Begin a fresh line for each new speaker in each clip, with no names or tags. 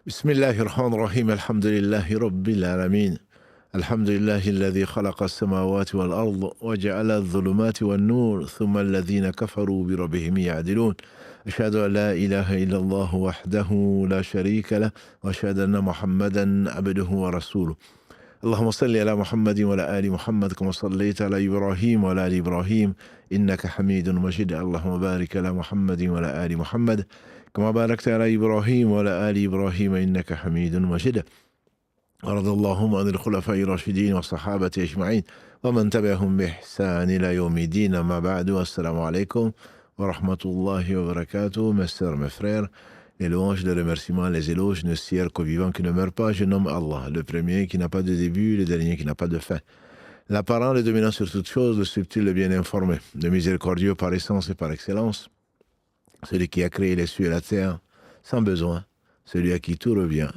بسم الله الرحمن الرحيم الحمد لله رب العالمين الحمد لله الذي خلق السماوات والأرض وجعل الظلمات والنور ثم الذين كفروا بربهم يعدلون أشهد أن لا إله إلا الله وحده لا شريك له وأشهد أن محمدا عبده ورسوله اللهم صل على محمد وعلى آل محمد كما صليت على إبراهيم وعلى آل إبراهيم إنك حميد مجيد اللهم بارك على محمد وعلى آل محمد كما باركت على إبراهيم وعلى آل إبراهيم إنك حميد مجيد ورضي اللهم عن الخلفاء الراشدين والصحابة أجمعين ومن تبعهم بإحسان إلى يوم الدين أما بعد السلام عليكم ورحمة الله وبركاته. Mes sœurs, mes frères, les louanges, les remerciements, les éloges ne sièrent qu'au vivant qui ne meurt pas. Je nomme Allah, le premier qui n'a pas de début, le dernier qui n'a pas de fin. L'apparent, le dominant sur toute chose, le subtil, le bien informé, le miséricordieux par essence et par excellence, celui qui a créé les cieux et la terre sans besoin, celui à qui tout revient,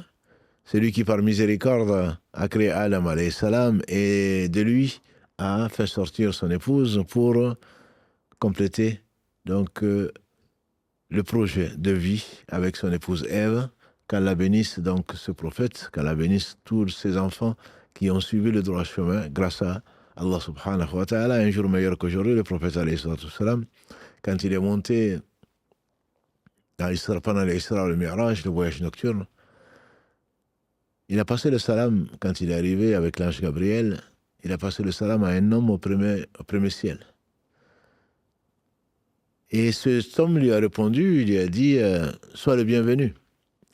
celui qui par miséricorde a créé Adam alayhi salam et de lui a fait sortir son épouse pour compléter donc le projet de vie avec son épouse Ève, qu'Allah bénisse donc ce prophète, qu'Allah bénisse tous ses enfants qui ont suivi le droit chemin grâce à Allah subhanahu wa ta'ala. Un jour meilleur qu'aujourd'hui, le prophète alayhi salam, quand il est monté pendant l'Isra le Mi'raj, le voyage nocturne, il a passé le salam quand il est arrivé avec l'ange Gabriel, il a passé le salam à un homme au premier ciel. Et cet homme lui a répondu, il lui a dit sois le bienvenu,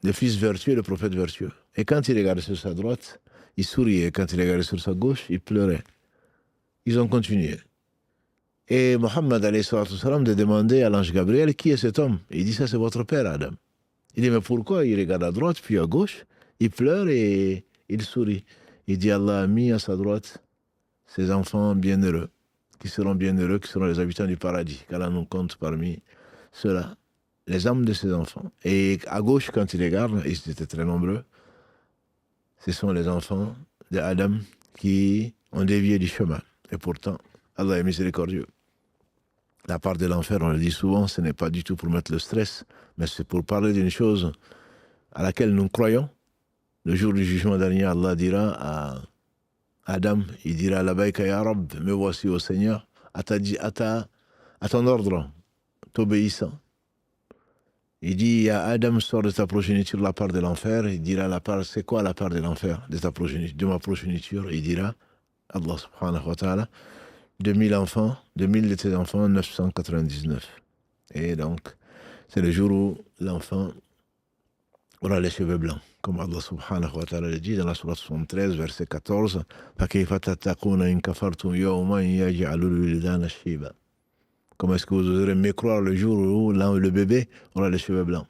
le fils vertueux, le prophète vertueux. Et quand il regardait sur sa droite, il souriait. Quand il regardait sur sa gauche, il pleurait. Ils ont continué. Et Mohammed alayhi salam de demander à l'ange Gabriel qui est cet homme. Il dit ça c'est votre père Adam. Il dit mais pourquoi? Il regarde à droite puis à gauche, il pleure et il sourit. Il dit Allah a mis à sa droite ses enfants bienheureux, qui seront bienheureux, qui seront les habitants du paradis, qu'Allah nous compte parmi ceux-là, les âmes de ses enfants. Et à gauche, quand il regarde, ils étaient très nombreux, ce sont les enfants d'Adam qui ont dévié du chemin. Et pourtant, Allah est miséricordieux. La part de l'enfer, on le dit souvent, ce n'est pas du tout pour mettre le stress, mais c'est pour parler d'une chose à laquelle nous croyons. Le jour du jugement dernier, Allah dira à Adam, il dira Labaïka ya Rabb, me voici au Seigneur, à ton ordre, t'obéissant. Il dit à Adam, sors de ta progéniture la part de l'enfer. Il dira c'est quoi la part de l'enfer de ma progéniture? Il dira, Allah subhanahu wa ta'ala, 2000 enfants, 2000 de tes enfants, 999. Et donc, c'est le jour où l'enfant aura les cheveux blancs. Comme Allah subhanahu wa ta'ala le dit dans la sourate 73, verset 14, comment est-ce que vous oserez mécroire le jour où le bébé aura les cheveux blancs?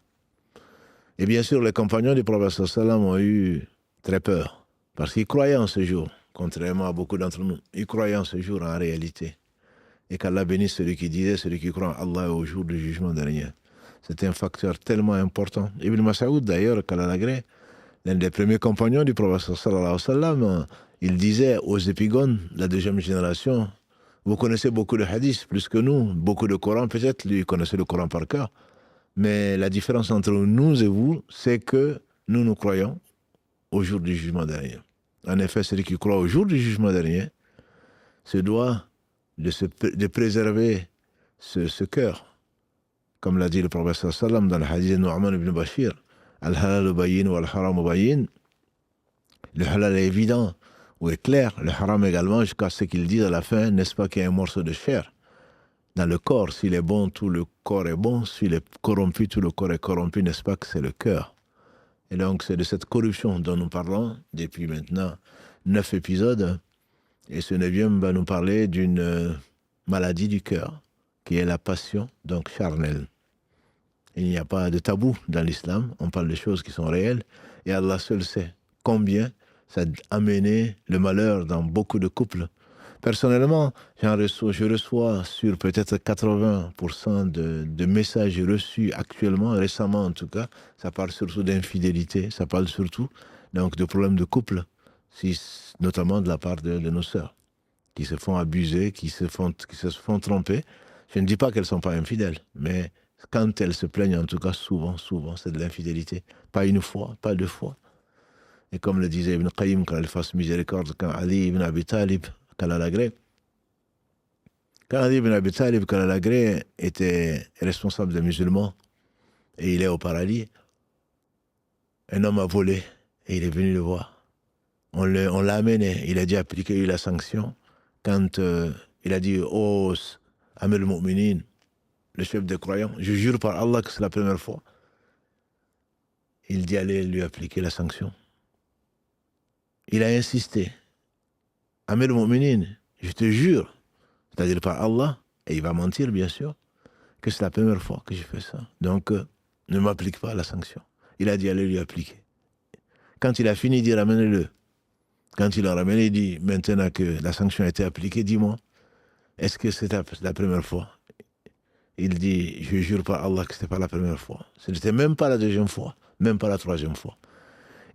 Et bien sûr, les compagnons du prophète sallam ont eu très peur, parce qu'ils croyaient en ce jour, contrairement à beaucoup d'entre nous. Ils croyaient en ce jour en réalité. Et qu'Allah bénisse celui qui disait, celui qui croit en Allah au jour du jugement dernier. C'était un facteur tellement important. Ibn Mas'ud, d'ailleurs, qu'Allah l'agrée, l'un des premiers compagnons du prophète sallallahu alayhi wa sallam, il disait aux épigones, la deuxième génération, vous connaissez beaucoup de hadiths, plus que nous, beaucoup de Coran peut-être, lui connaissait le Coran par cœur, mais la différence entre nous et vous, c'est que nous croyons au jour du jugement dernier. En effet, celui qui croit au jour du jugement dernier se doit de préserver ce cœur. Comme l'a dit le prophète sallallahu alayhi wa sallam dans le hadith de Nu'man ibn Bashir, Al-halal bayin wa al-haram bayin. Le halal est évident ou est clair, le haram également, jusqu'à ce qu'il dise à la fin, n'est-ce pas qu'il y a un morceau de chair dans le corps? S'il est bon, tout le corps est bon. S'il est corrompu, tout le corps est corrompu. N'est-ce pas que c'est le cœur? Et donc, c'est de cette corruption dont nous parlons depuis maintenant 9 épisodes. Et ce 9e va nous parler d'une maladie du cœur, qui est la passion, donc charnelle. Il n'y a pas de tabou dans l'islam, on parle de choses qui sont réelles, et Allah seul sait combien ça a amené le malheur dans beaucoup de couples. Personnellement, je reçois sur peut-être 80% de messages reçus actuellement, récemment en tout cas, ça parle surtout d'infidélité, ça parle surtout donc de problèmes de couple, notamment de la part de nos sœurs, qui se font abuser, qui se font tromper. Je ne dis pas qu'elles ne sont pas infidèles, mais quand elles se plaignent, en tout cas souvent, c'est de l'infidélité. Pas une fois, pas deux fois. Et comme le disait Ibn Qayyim, quand elle fasse miséricorde, quand Ali ibn Abi Talib, Kalalagré, quand Ali ibn Abi Talib, Kalalagré, était responsable des musulmans, et il est au paradis, un homme a volé, et il est venu le voir. On l'a amené, il a dû appliquer la sanction, quand il a dit, oh, Amir al-Mu'minin, le chef des croyants, je jure par Allah que c'est la première fois. Il dit aller lui appliquer la sanction. Il a insisté. Amir al-Mu'minin, je te jure, c'est-à-dire par Allah, et il va mentir bien sûr, que c'est la première fois que je fais ça. Donc, ne m'applique pas la sanction. Il a dit aller lui appliquer. Quand il a fini, il dit ramenez-le. Quand il l'a ramené, il dit maintenant que la sanction a été appliquée, dis-moi, est-ce que c'est la première fois? Il dit, je jure par Allah que ce n'était pas la première fois. Ce n'était même pas la deuxième fois, même pas la troisième fois.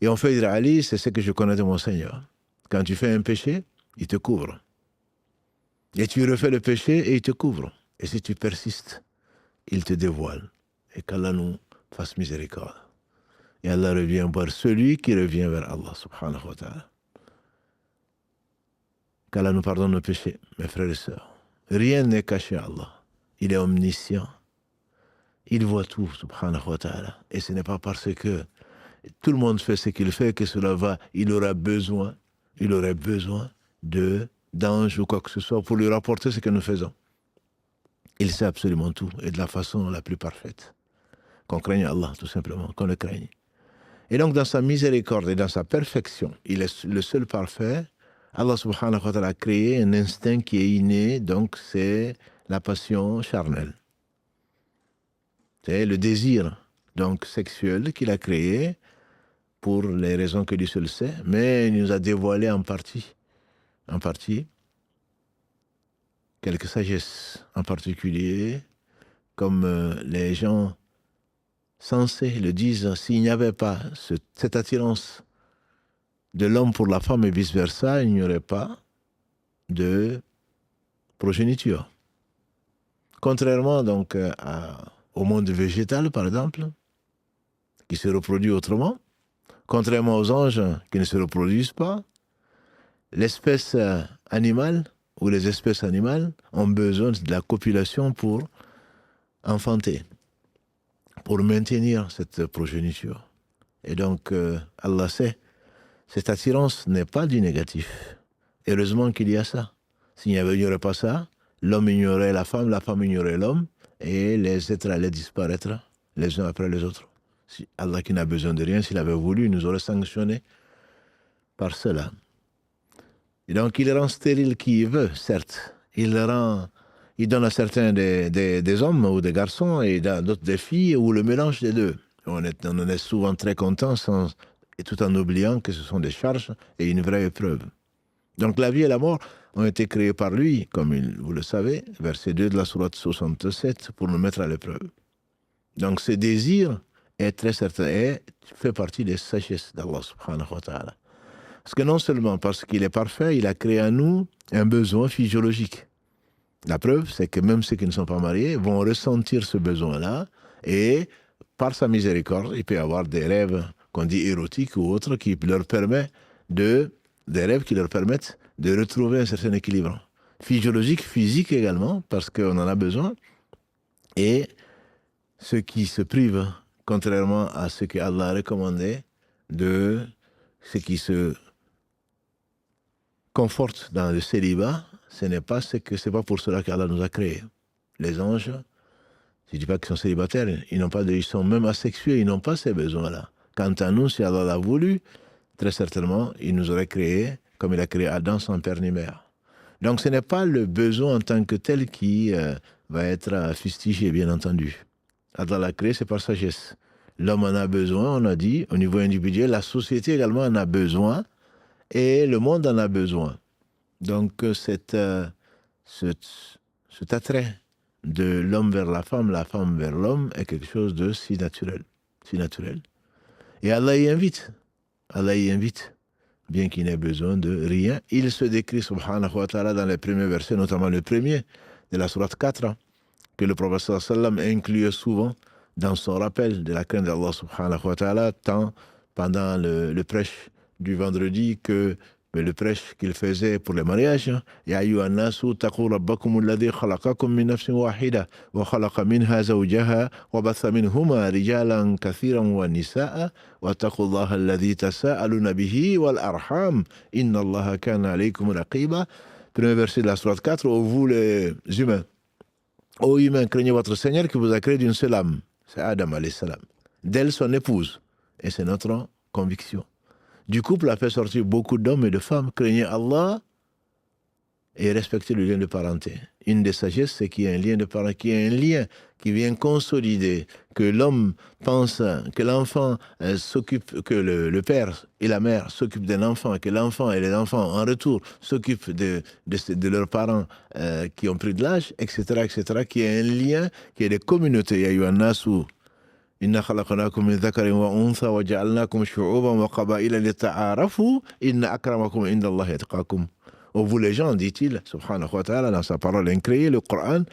Et on fait dire Ali, c'est ce que je connais de mon Seigneur. Quand tu fais un péché, il te couvre. Et tu refais le péché et il te couvre. Et si tu persistes, il te dévoile. Et qu'Allah nous fasse miséricorde. Et Allah revient voir celui qui revient vers Allah, subhanahu wa ta'ala. Qu'Allah nous pardonne nos péchés, mes frères et sœurs. Rien n'est caché à Allah. Il est omniscient. Il voit tout, subhanahu wa ta'ala. Et ce n'est pas parce que tout le monde fait ce qu'il fait que cela va. Il aurait besoin d'anges ou quoi que ce soit pour lui rapporter ce que nous faisons. Il sait absolument tout et de la façon la plus parfaite. Qu'on craigne Allah, tout simplement, qu'on le craigne. Et donc, dans sa miséricorde et dans sa perfection, il est le seul parfait. Allah subhanahu wa ta'ala a créé un instinct qui est inné, donc c'est la passion charnelle. C'est le désir donc sexuel qu'il a créé pour les raisons que Dieu seul sait, mais il nous a dévoilé en partie, quelques sagesses en particulier, comme les gens sensés le disent, s'il n'y avait pas cette attirance de l'homme pour la femme et vice-versa, il n'y aurait pas de progéniture. Contrairement donc au monde végétal, par exemple, qui se reproduit autrement, contrairement aux anges qui ne se reproduisent pas, l'espèce animale ou les espèces animales ont besoin de la copulation pour enfanter, pour maintenir cette progéniture. Et donc, Allah sait, cette attirance n'est pas du négatif. Heureusement qu'il y a ça. S'il n'y aurait pas ça, l'homme ignorait la femme ignorait l'homme, et les êtres allaient disparaître les uns après les autres. Si Allah qui n'a besoin de rien, s'il avait voulu, il nous aurait sanctionné par cela. Et donc il rend stérile qui veut, certes. Il donne à certains des hommes ou des garçons et à d'autres des filles ou le mélange des deux. On en est souvent très content et tout en oubliant que ce sont des charges et une vraie épreuve. Donc la vie et la mort ont été créées par lui, comme vous le savez, verset 2 de la sourate 67, pour nous mettre à l'épreuve. Donc ce désir est très certain et fait partie des sagesses d'Allah subhanahu wa ta'ala. Parce que non seulement parce qu'il est parfait, il a créé en nous un besoin physiologique. La preuve, c'est que même ceux qui ne sont pas mariés vont ressentir ce besoin-là et par sa miséricorde, il peut y avoir des rêves qu'on dit érotiques ou autres qui leur permettent des rêves qui leur permettent de retrouver un certain équilibre physiologique, physique également, parce qu'on en a besoin. Et ceux qui se privent, contrairement à ce que Allah a recommandé, de ceux qui se confortent dans le célibat, c'est pas pour cela qu'Allah nous a créés. Les anges, je ne dis pas qu'ils sont célibataires, ils sont même asexués, ils n'ont pas ces besoins-là. Quant à nous, si Allah l'a voulu, très certainement, il nous aurait créés comme il a créé Adam sans père ni mère. Donc ce n'est pas le besoin en tant que tel qui va être fustigé, bien entendu. Allah l'a créé, c'est par sagesse. L'homme en a besoin, on a dit, au niveau individuel, la société également en a besoin, et le monde en a besoin. Donc cet attrait de l'homme vers la femme vers l'homme est quelque chose de si naturel. Et Allah y invite, bien qu'il n'ait besoin de rien. Il se décrit, subhanahu wa ta'ala, dans les premiers versets, notamment le premier de la sourate 4, que le prophète sallam incluait souvent dans son rappel de la crainte d'Allah subhanahu wa ta'ala, tant pendant le prêche du vendredi que le prêche qu'il faisait pour le mariage. Ya ayyuhan nasu taqu rabbakum alladhi khalaqakum min nafsin wahida wa khalaqa minha zawjaha wa batha minhuma rijalan kathiran wa nisaa wa taqullaha alladhi tasaaluna bihi wal arham inna Allaha kana alaykum raqiba. Premier verset de la sourate 4. Ô vous les humains, ô humains, craignez votre Seigneur qui vous a créé d'une seule âme, c'est Adam alayhi salam, d'elle son épouse, et c'est notre conviction. Du couple a fait sortir beaucoup d'hommes et de femmes. Craignez Allah et respectez le lien de parenté. Une des sagesses, c'est qu'il y a un lien de parenté, qu'il y a un lien qui vient consolider, que l'homme pense, que l'enfant s'occupe, que le père et la mère s'occupent d'un enfant, que l'enfant et les enfants, en retour, s'occupent de leurs parents qui ont pris de l'âge, etc., etc., qu'il y a un lien, qu'il y a des communautés. Ya ayyuhan nasu inna khalaqnakum min dhakarin wa untha wa ja'alnakum shu'uban wa qaba'ila lita'arafu inna akramakum inda Allahi atqakum. Ô vous les gens, dit-il, subhanahu wa ta'ala, dans sa parole incréée, le Coran,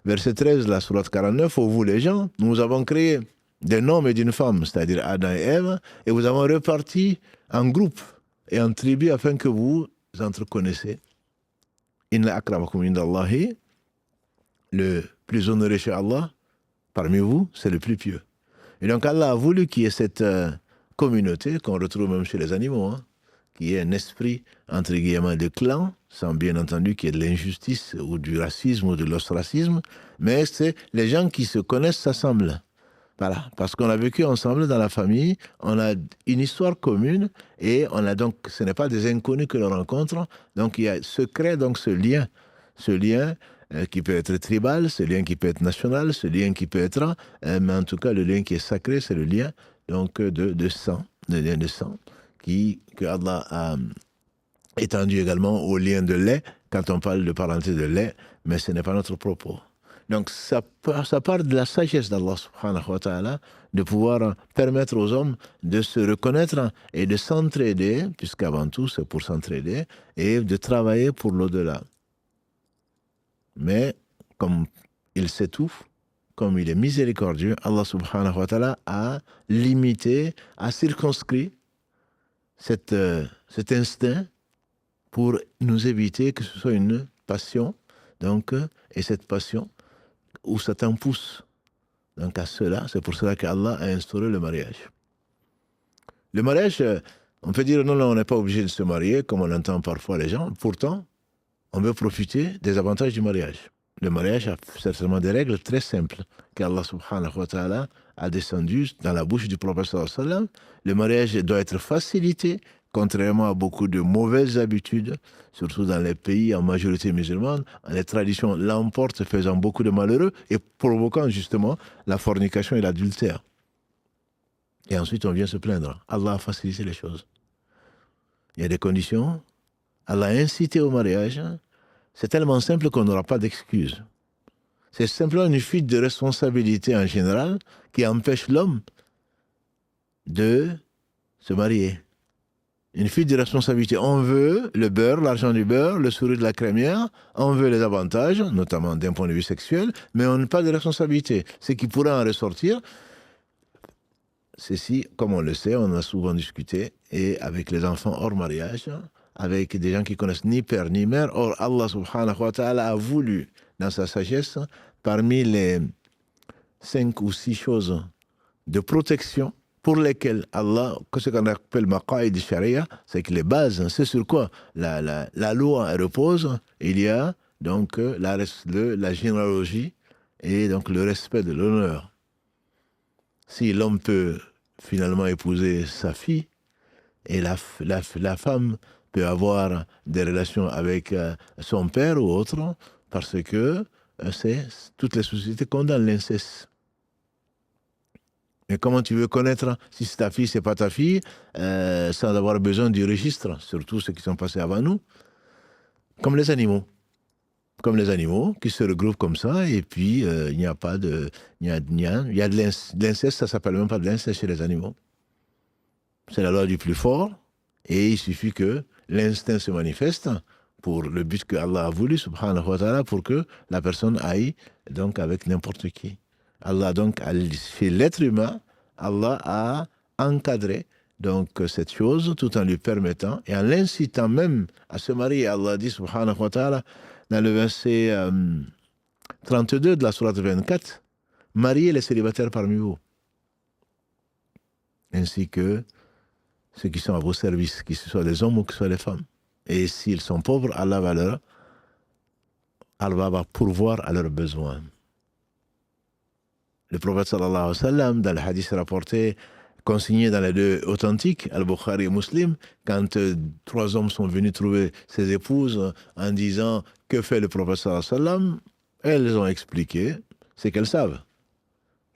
verset 13, la sourate 49, ô vous les gens, nous avons créé d'un homme et d'une femme, c'est-à-dire Adam et Ève, et vous avons réparti en groupes et en tribus afin que vous entreconnaissiez. Inna akramakum inda Allahi, le plus honoré chez Allah, parmi vous, c'est le plus pieux. Et donc Allah a voulu qu'il y ait cette communauté qu'on retrouve même chez les animaux, qui est un esprit, entre guillemets, de clan, sans bien entendu qu'il y ait de l'injustice ou du racisme ou de l'ostracisme, mais c'est les gens qui se connaissent s'assemblent. Voilà, parce qu'on a vécu ensemble dans la famille, on a une histoire commune et on a donc, ce n'est pas des inconnus que l'on rencontre, donc se crée donc ce lien qui peut être tribal, ce lien qui peut être national, ce lien qui peut être, mais en tout cas le lien qui est sacré, c'est le lien donc de sang, le lien de sang que Allah a étendu également au lien de lait quand on parle de parenté de lait, mais ce n'est pas notre propos. Donc ça part de la sagesse d'Allah subhanahu wa ta'ala de pouvoir permettre aux hommes de se reconnaître et de s'entraider, puisqu'avant tout c'est pour s'entraider, et de travailler pour l'au-delà. Mais comme il sait tout, comme il est miséricordieux, Allah subhanahu wa ta'ala a limité, a circonscrit cet instinct pour nous éviter que ce soit une passion, donc, et cette passion où Satan pousse. Donc à cela, c'est pour cela qu'Allah a instauré le mariage. Le mariage, on peut dire non, on n'est pas obligé de se marier, comme on entend parfois les gens. Pourtant, on veut profiter des avantages du mariage. Le mariage a certainement des règles très simples qu'Allah subhanahu wa ta'ala a descendues dans la bouche du prophète sallallahu alayhi wa sallam. Le mariage doit être facilité, contrairement à beaucoup de mauvaises habitudes, surtout dans les pays en majorité musulmane. Les traditions l'emportent, faisant beaucoup de malheureux et provoquant justement la fornication et l'adultère. Et ensuite, on vient se plaindre. Allah a facilité les choses. Il y a des conditions. Allah a incité au mariage. C'est tellement simple qu'on n'aura pas d'excuses. C'est simplement une fuite de responsabilité en général qui empêche l'homme de se marier. Une fuite de responsabilité. On veut le beurre, l'argent du beurre, le sourire de la crémière, on veut les avantages, notamment d'un point de vue sexuel, mais on n'a pas de responsabilité. Ce qui pourrait en ressortir, ceci, comme on le sait, on a souvent discuté, et avec les enfants hors mariage, avec des gens qui connaissent ni père ni mère. Or, Allah subhanahu wa ta'ala a voulu, dans sa sagesse, parmi les 5 ou 6 choses de protection pour lesquelles Allah, ce qu'on appelle maqaïd sharia, c'est que les bases, c'est sur quoi la loi repose. Il y a donc la généalogie et donc le respect de l'honneur. Si l'homme peut finalement épouser sa fille, et la femme peut avoir des relations avec son père ou autre, parce que toutes les sociétés condamnent l'inceste. Mais comment tu veux connaître si c'est ta fille, c'est pas ta fille, sans avoir besoin du registre, surtout ceux qui sont passés avant nous, comme les animaux. Comme les animaux qui se regroupent comme ça, et puis il n'y a pas de... Il y a de l'inceste, ça s'appelle même pas de l'inceste chez les animaux. C'est la loi du plus fort, et il suffit que l'instinct se manifeste pour le but que Allah a voulu, subhanahu wa ta'ala, pour que la personne aille donc avec n'importe qui. Allah donc, chez l'être humain, Allah a encadré donc cette chose tout en lui permettant et en l'incitant même à se marier. Allah dit, subhanahu wa ta'ala, dans le verset 32 de la sourate 24, mariez les célibataires parmi vous, ainsi que ceux qui sont à vos services, que ce soit des hommes ou que ce soit des femmes. Et s'ils sont pauvres, Allah va pourvoir à leurs besoins. Le prophète sallallahu alayhi wa sallam, dans le hadith rapporté, consigné dans les deux authentiques, Al-Bukhari et Muslim, quand 3 hommes sont venus trouver ses épouses en disant « Que fait le prophète sallallahu alayhi wa sallam ?» Elles ont expliqué ce qu'elles savent.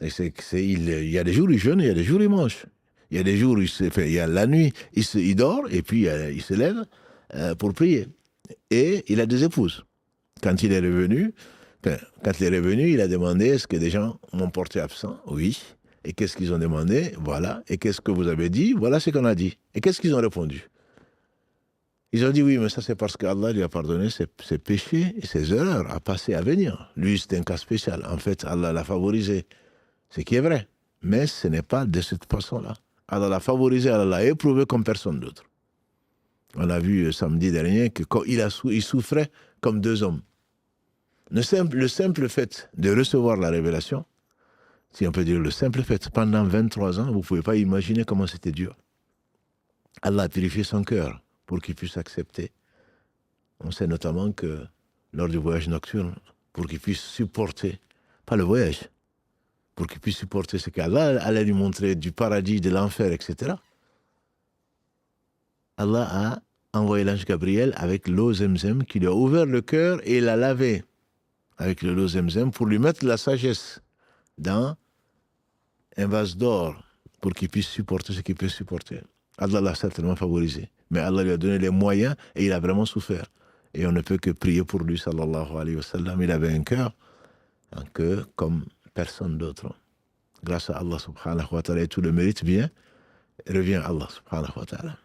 Il y a des jours où il jeûne, il y a des jours où il mange. Il y a des jours où il y a la nuit, il dort et puis il se lève pour prier. Et il a des épouses. Quand il est revenu, il a demandé, est-ce que des gens m'ont porté absent? Oui. Et qu'est-ce qu'ils ont demandé? Voilà. Et qu'est-ce que vous avez dit? Voilà ce qu'on a dit. Et qu'est-ce qu'ils ont répondu? Ils ont dit, oui, mais ça c'est parce qu'Allah lui a pardonné ses péchés et ses erreurs à passer, à venir. Lui, c'est un cas spécial. En fait, Allah l'a favorisé. Ce qui est vrai. Mais ce n'est pas de cette façon-là. Allah l'a favorisé, Allah l'a éprouvé comme personne d'autre. On a vu samedi dernier qu'il souffrait comme 2 hommes. Le simple fait de recevoir la révélation, si on peut dire le simple fait, pendant 23 ans, vous ne pouvez pas imaginer comment c'était dur. Allah a purifié son cœur pour qu'il puisse accepter. On sait notamment que lors du voyage nocturne, pour qu'il puisse supporter, pas le voyage, pour qu'il puisse supporter ce qu'Allah allait lui montrer du paradis, de l'enfer, etc. Allah a envoyé l'ange Gabriel avec l'eau Zemzem qui lui a ouvert le cœur et l'a lavé avec l'eau Zemzem pour lui mettre la sagesse dans un vase d'or pour qu'il puisse supporter ce qu'il peut supporter. Allah l'a certainement favorisé, mais Allah lui a donné les moyens et il a vraiment souffert. Et on ne peut que prier pour lui, sallallahu alayhi wa sallam. Il avait un cœur comme personne d'autre. Grâce à Allah subhanahu wa ta'ala, et tout le mérite revient à Allah subhanahu wa ta'ala.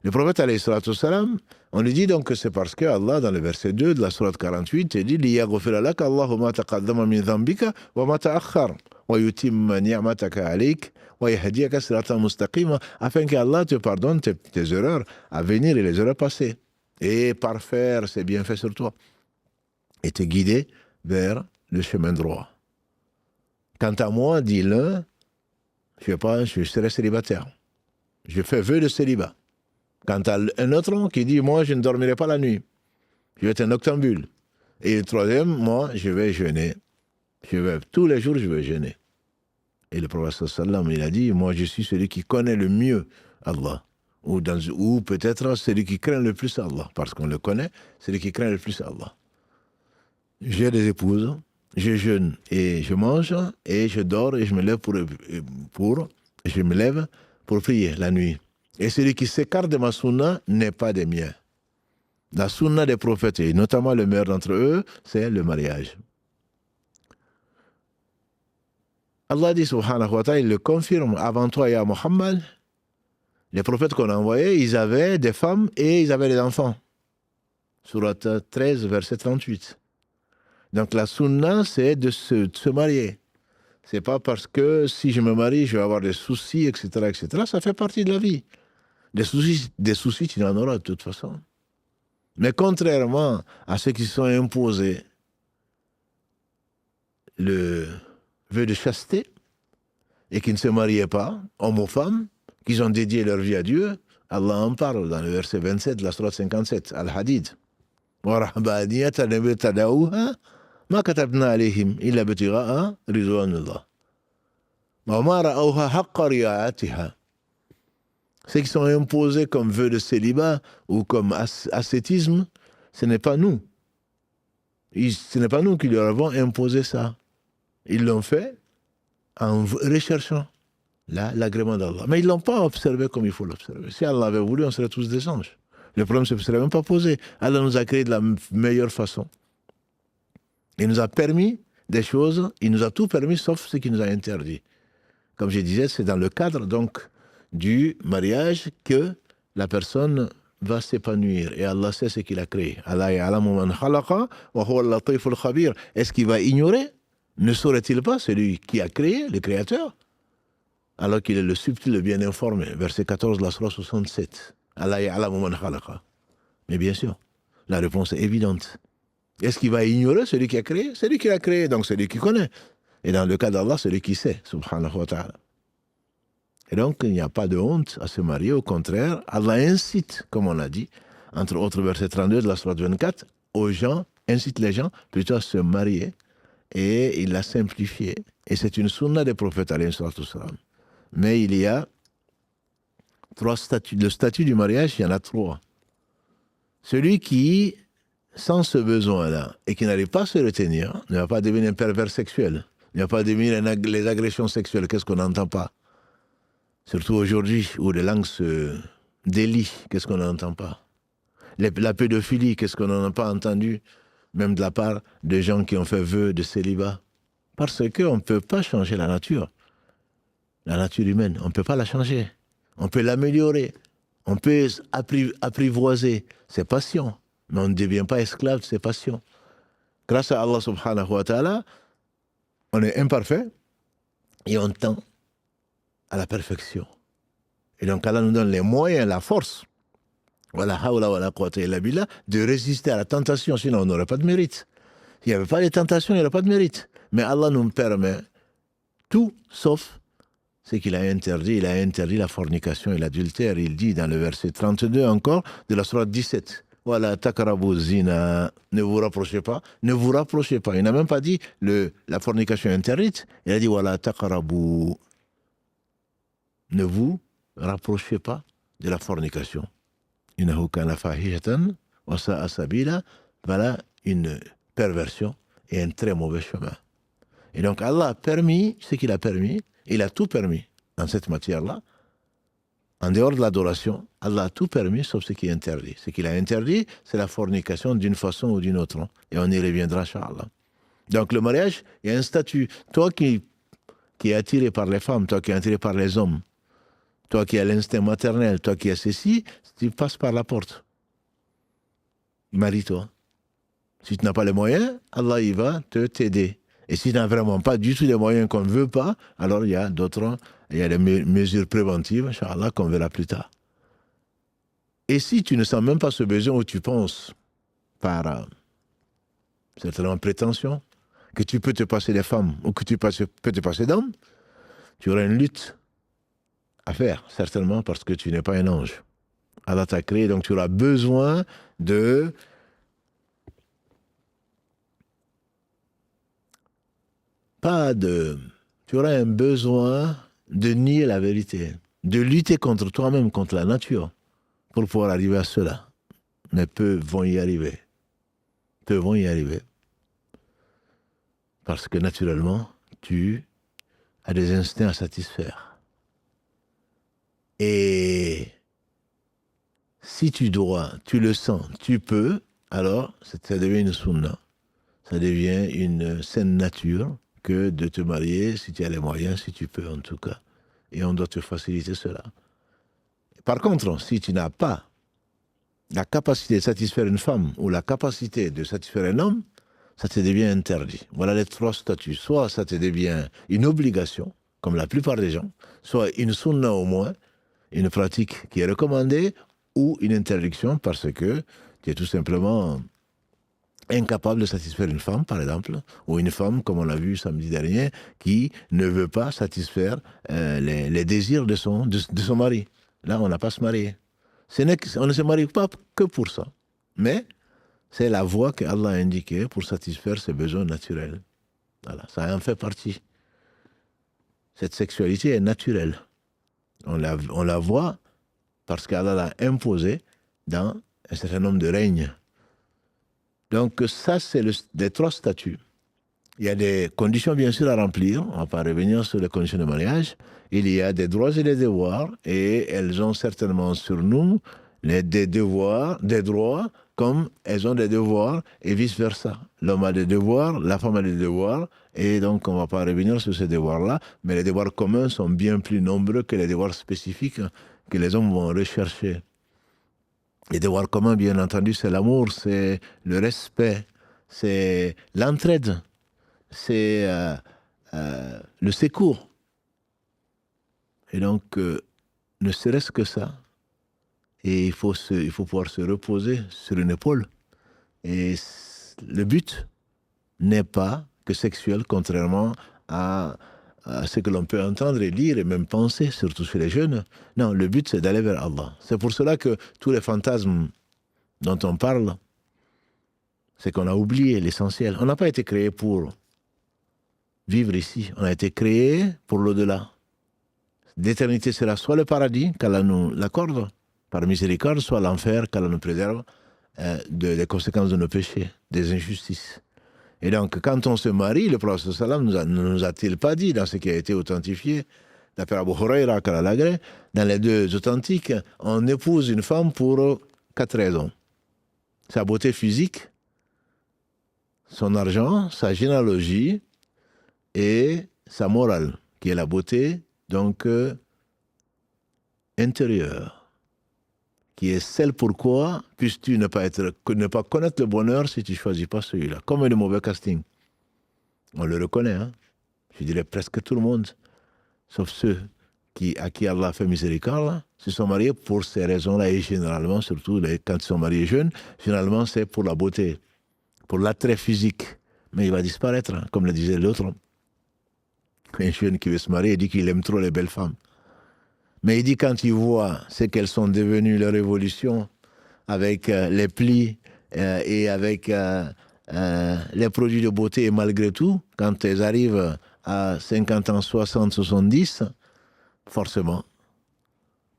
Le prophète alayhi salatu wa salam, on lui dit donc que c'est parce que Allah, dans le verset 2 de la sourate 48, il dit « Liyaghfira laka Allahu ma taqaddama min dhanbika wa ma ta'akhkhar wa yutimma ni'mataka alayk wa yahdiyaka siratan mustaqima » afin qu'Allah te pardonne tes erreurs à venir et les erreurs passées et parfaire ses bienfaits sur toi et te guider vers le chemin droit. Quant à moi, dit l'un, je serai célibataire. Je fais vœu de célibat. Quant à un autre qui dit, moi, je ne dormirai pas la nuit. Je vais être un noctambule. Et le troisième, moi, je vais jeûner. Tous les jours, je vais jeûner. Et le prophète sallam, il a dit, moi, je suis celui qui connaît le mieux Allah. Ou peut-être celui qui craint le plus Allah. Parce qu'on le connaît, celui qui craint le plus Allah. J'ai des épouses, je jeûne et je mange, et je dors et je me lève pour prier la nuit. Et celui qui s'écarte de ma sunna n'est pas des miens. La sunna des prophètes, et notamment le meilleur d'entre eux, c'est le mariage. Allah dit, subhanahu wa ta'ala, il le confirme, avant toi, ya Muhammad, les prophètes qu'on a envoyés, ils avaient des femmes et ils avaient des enfants. Sourate 13, verset 38. Donc la sunna, c'est de se marier. C'est pas parce que si je me marie, je vais avoir des soucis, etc., etc. Ça fait partie de la vie. Des soucis, tu en auras de toute façon. Mais contrairement à ceux qui se sont imposés le vœu de chasteté et qui ne se mariaient pas, hommes ou femmes, qui ont dédié leur vie à Dieu, Allah en parle dans le verset 27 de la sourate 57, Al-Hadid. وَرَحْبَانِيَةً ابْتَدَعُوهَا مَا كَتَبْنَا عَلَيْهِمْ إِلَّا ابْتِغَاءَ رِضْوَانِ اللَّهِ وَمَا رَأَوْهَا حَقَّ رِعَايَتِهَا. Ceux qui sont imposés comme vœu de célibat ou comme ascétisme, ce n'est pas nous. Ce n'est pas nous qui leur avons imposé ça. Ils l'ont fait en recherchant l'agrément d'Allah. Mais ils ne l'ont pas observé comme il faut l'observer. Si Allah avait voulu, on serait tous des anges. Le problème ne se serait même pas posé. Allah nous a créés de la meilleure façon. Il nous a permis des choses, il nous a tout permis sauf ce qu'il nous a interdit. Comme je disais, c'est dans le cadre donc du mariage que la personne va s'épanouir et Allah sait ce qu'il a créé. Allah ya'lamu man khalaqa wa huwa al-latiful khabir. Est-ce qu'il va ignorer? Ne saurait-il pas celui qui a créé, le créateur? Alors qu'il est le subtil, le bien informé. Verset 14 de la Sourate 67. Allah ya'lamu man khalaqa. Mais bien sûr, la réponse est évidente. Est-ce qu'il va ignorer celui qui a créé? Celui qui l'a créé, donc celui qui connaît. Et dans le cas d'Allah, celui qui sait, subhanahu wa ta'ala. Et donc, il n'y a pas de honte à se marier. Au contraire, Allah incite, comme on l'a dit, entre autres verset 32 de la Sourate 24, aux gens, incite les gens plutôt à se marier. Et il l'a simplifié. Et c'est une sunna des prophètes, alayhi salatu wassalam. Mais il y a 3 statuts. Le statut du mariage, il y en a 3. Celui qui, sans ce besoin-là, et qui n'arrive pas à se retenir, ne va pas devenir un pervers sexuel, ne va pas devenir les agressions sexuelles. Qu'est-ce qu'on n'entend pas? Surtout aujourd'hui, où les langues se délient, qu'est-ce qu'on n'entend pas? La pédophilie, qu'est-ce qu'on n'en a pas entendu? Même de la part de gens qui ont fait vœu de célibat. Parce qu'on ne peut pas changer la nature humaine. On ne peut pas la changer. On peut l'améliorer. On peut apprivoiser ses passions. Mais on ne devient pas esclave de ses passions. Grâce à Allah subhanahu wa ta'ala, on est imparfait et on tend à la perfection. Et donc Allah nous donne les moyens, la force, wala hawla wala quwwata illa billah, de résister à la tentation, sinon on n'aurait pas de mérite. S'il n'y avait pas de tentation, il n'y aurait pas de mérite. Mais Allah nous permet tout sauf ce qu'il a interdit. Il a interdit la fornication et l'adultère. Il dit dans le verset 32 encore de la sourate 17, Wala takrabu zina, ne vous rapprochez pas, ne vous rapprochez pas. Il n'a même pas dit la fornication interdite, il a dit Wala takrabu, ne vous rapprochez pas de la fornication. Innahu kana fahishatan wa sa'a sabila, voilà une perversion et un très mauvais chemin. Et donc Allah a permis ce qu'il a permis, il a tout permis dans cette matière-là. En dehors de l'adoration, Allah a tout permis sauf ce qui est interdit. Ce qu'il a interdit, c'est la fornication d'une façon ou d'une autre. Et on y reviendra, Inch'Allah. Donc le mariage, il y a un statut. Toi qui es attiré par les femmes, toi qui es attiré par les hommes, toi qui as l'instinct maternel, toi qui as ceci, tu passes par la porte. Marie-toi. Si tu n'as pas les moyens, Allah il va t'aider. Et si tu n'as vraiment pas du tout les moyens qu'on ne veut pas, alors il y a des mesures préventives, Inch'Allah, qu'on verra plus tard. Et si tu ne sens même pas ce besoin où tu penses, par certainement prétention, que tu peux te passer des femmes ou que tu peux te passer d'hommes, tu auras une lutte à faire, certainement parce que tu n'es pas un ange. Allah t'a créé, donc tu auras besoin de... Tu auras un besoin de nier la vérité, de lutter contre toi-même, contre la nature, pour pouvoir arriver à cela. Mais peu vont y arriver. Peu vont y arriver. Parce que naturellement, tu as des instincts à satisfaire. Et si tu dois, tu le sens, tu peux, alors ça devient une sunna. Ça devient une saine nature que de te marier si tu as les moyens, si tu peux en tout cas. Et on doit te faciliter cela. Par contre, si tu n'as pas la capacité de satisfaire une femme ou la capacité de satisfaire un homme, ça te devient interdit. Voilà les 3 statuts. Soit ça te devient une obligation, comme la plupart des gens, soit une sunna au moins, une pratique qui est recommandée, ou une interdiction parce que tu es tout simplement incapable de satisfaire une femme, par exemple, ou une femme, comme on l'a vu samedi dernier, qui ne veut pas satisfaire les désirs de son mari. Là, on n'a pas à se marier. On ne se marie pas que pour ça. Mais c'est la voie que Allah a indiquée pour satisfaire ses besoins naturels. Voilà, ça en fait partie. Cette sexualité est naturelle. On la voit parce qu'Allah l'a imposée dans un certain nombre de règnes. Donc ça, c'est les 3 statuts. Il y a des conditions bien sûr à remplir, on ne va pas revenir sur les conditions de mariage. Il y a des droits et des devoirs, et elles ont certainement sur nous des devoirs, des droits, comme elles ont des devoirs, et vice-versa. L'homme a des devoirs, la femme a des devoirs, et donc on ne va pas revenir sur ces devoirs-là, mais les devoirs communs sont bien plus nombreux que les devoirs spécifiques que les hommes vont rechercher. Les devoirs communs, bien entendu, c'est l'amour, c'est le respect, c'est l'entraide, c'est le secours. Et donc, ne serait-ce que ça, et il faut pouvoir se reposer sur une épaule. Et le but n'est pas que sexuel, contrairement à ce que l'on peut entendre et lire et même penser, surtout chez les jeunes. Non, le but, c'est d'aller vers Allah. C'est pour cela que tous les fantasmes dont on parle, c'est qu'on a oublié l'essentiel. On n'a pas été créé pour vivre ici. On a été créé pour l'au-delà. L'éternité sera soit le paradis, qu'Allah nous l'accorde, par miséricorde, soit l'enfer, qu'Allah nous préserve des conséquences de nos péchés, des injustices. Et donc, quand on se marie, le prophète sallam ne nous a-t-il pas dit, dans ce qui a été authentifié, d'après Abu Huraira, qu'Allah l'agrée, dans les deux authentiques, on épouse une femme pour 4 raisons. Sa beauté physique, son argent, sa généalogie et sa morale, qui est la beauté, donc, intérieure, qui est celle pourquoi puisses-tu ne pas connaître le bonheur si tu ne choisis pas celui-là. Comme le mauvais casting. On le reconnaît, hein. Je dirais presque tout le monde, sauf ceux à qui Allah a fait miséricorde, se sont mariés pour ces raisons-là, et généralement, surtout quand ils sont mariés jeunes, généralement c'est pour la beauté, pour l'attrait physique. Mais il va disparaître, hein, comme le disait l'autre. Un jeune qui veut se marier, il dit qu'il aime trop les belles femmes. Mais il dit quand il voit ce qu'elles sont devenues, leur évolution, avec les plis et avec les produits de beauté, et malgré tout, quand elles arrivent à 50 ans, 60, 70, forcément,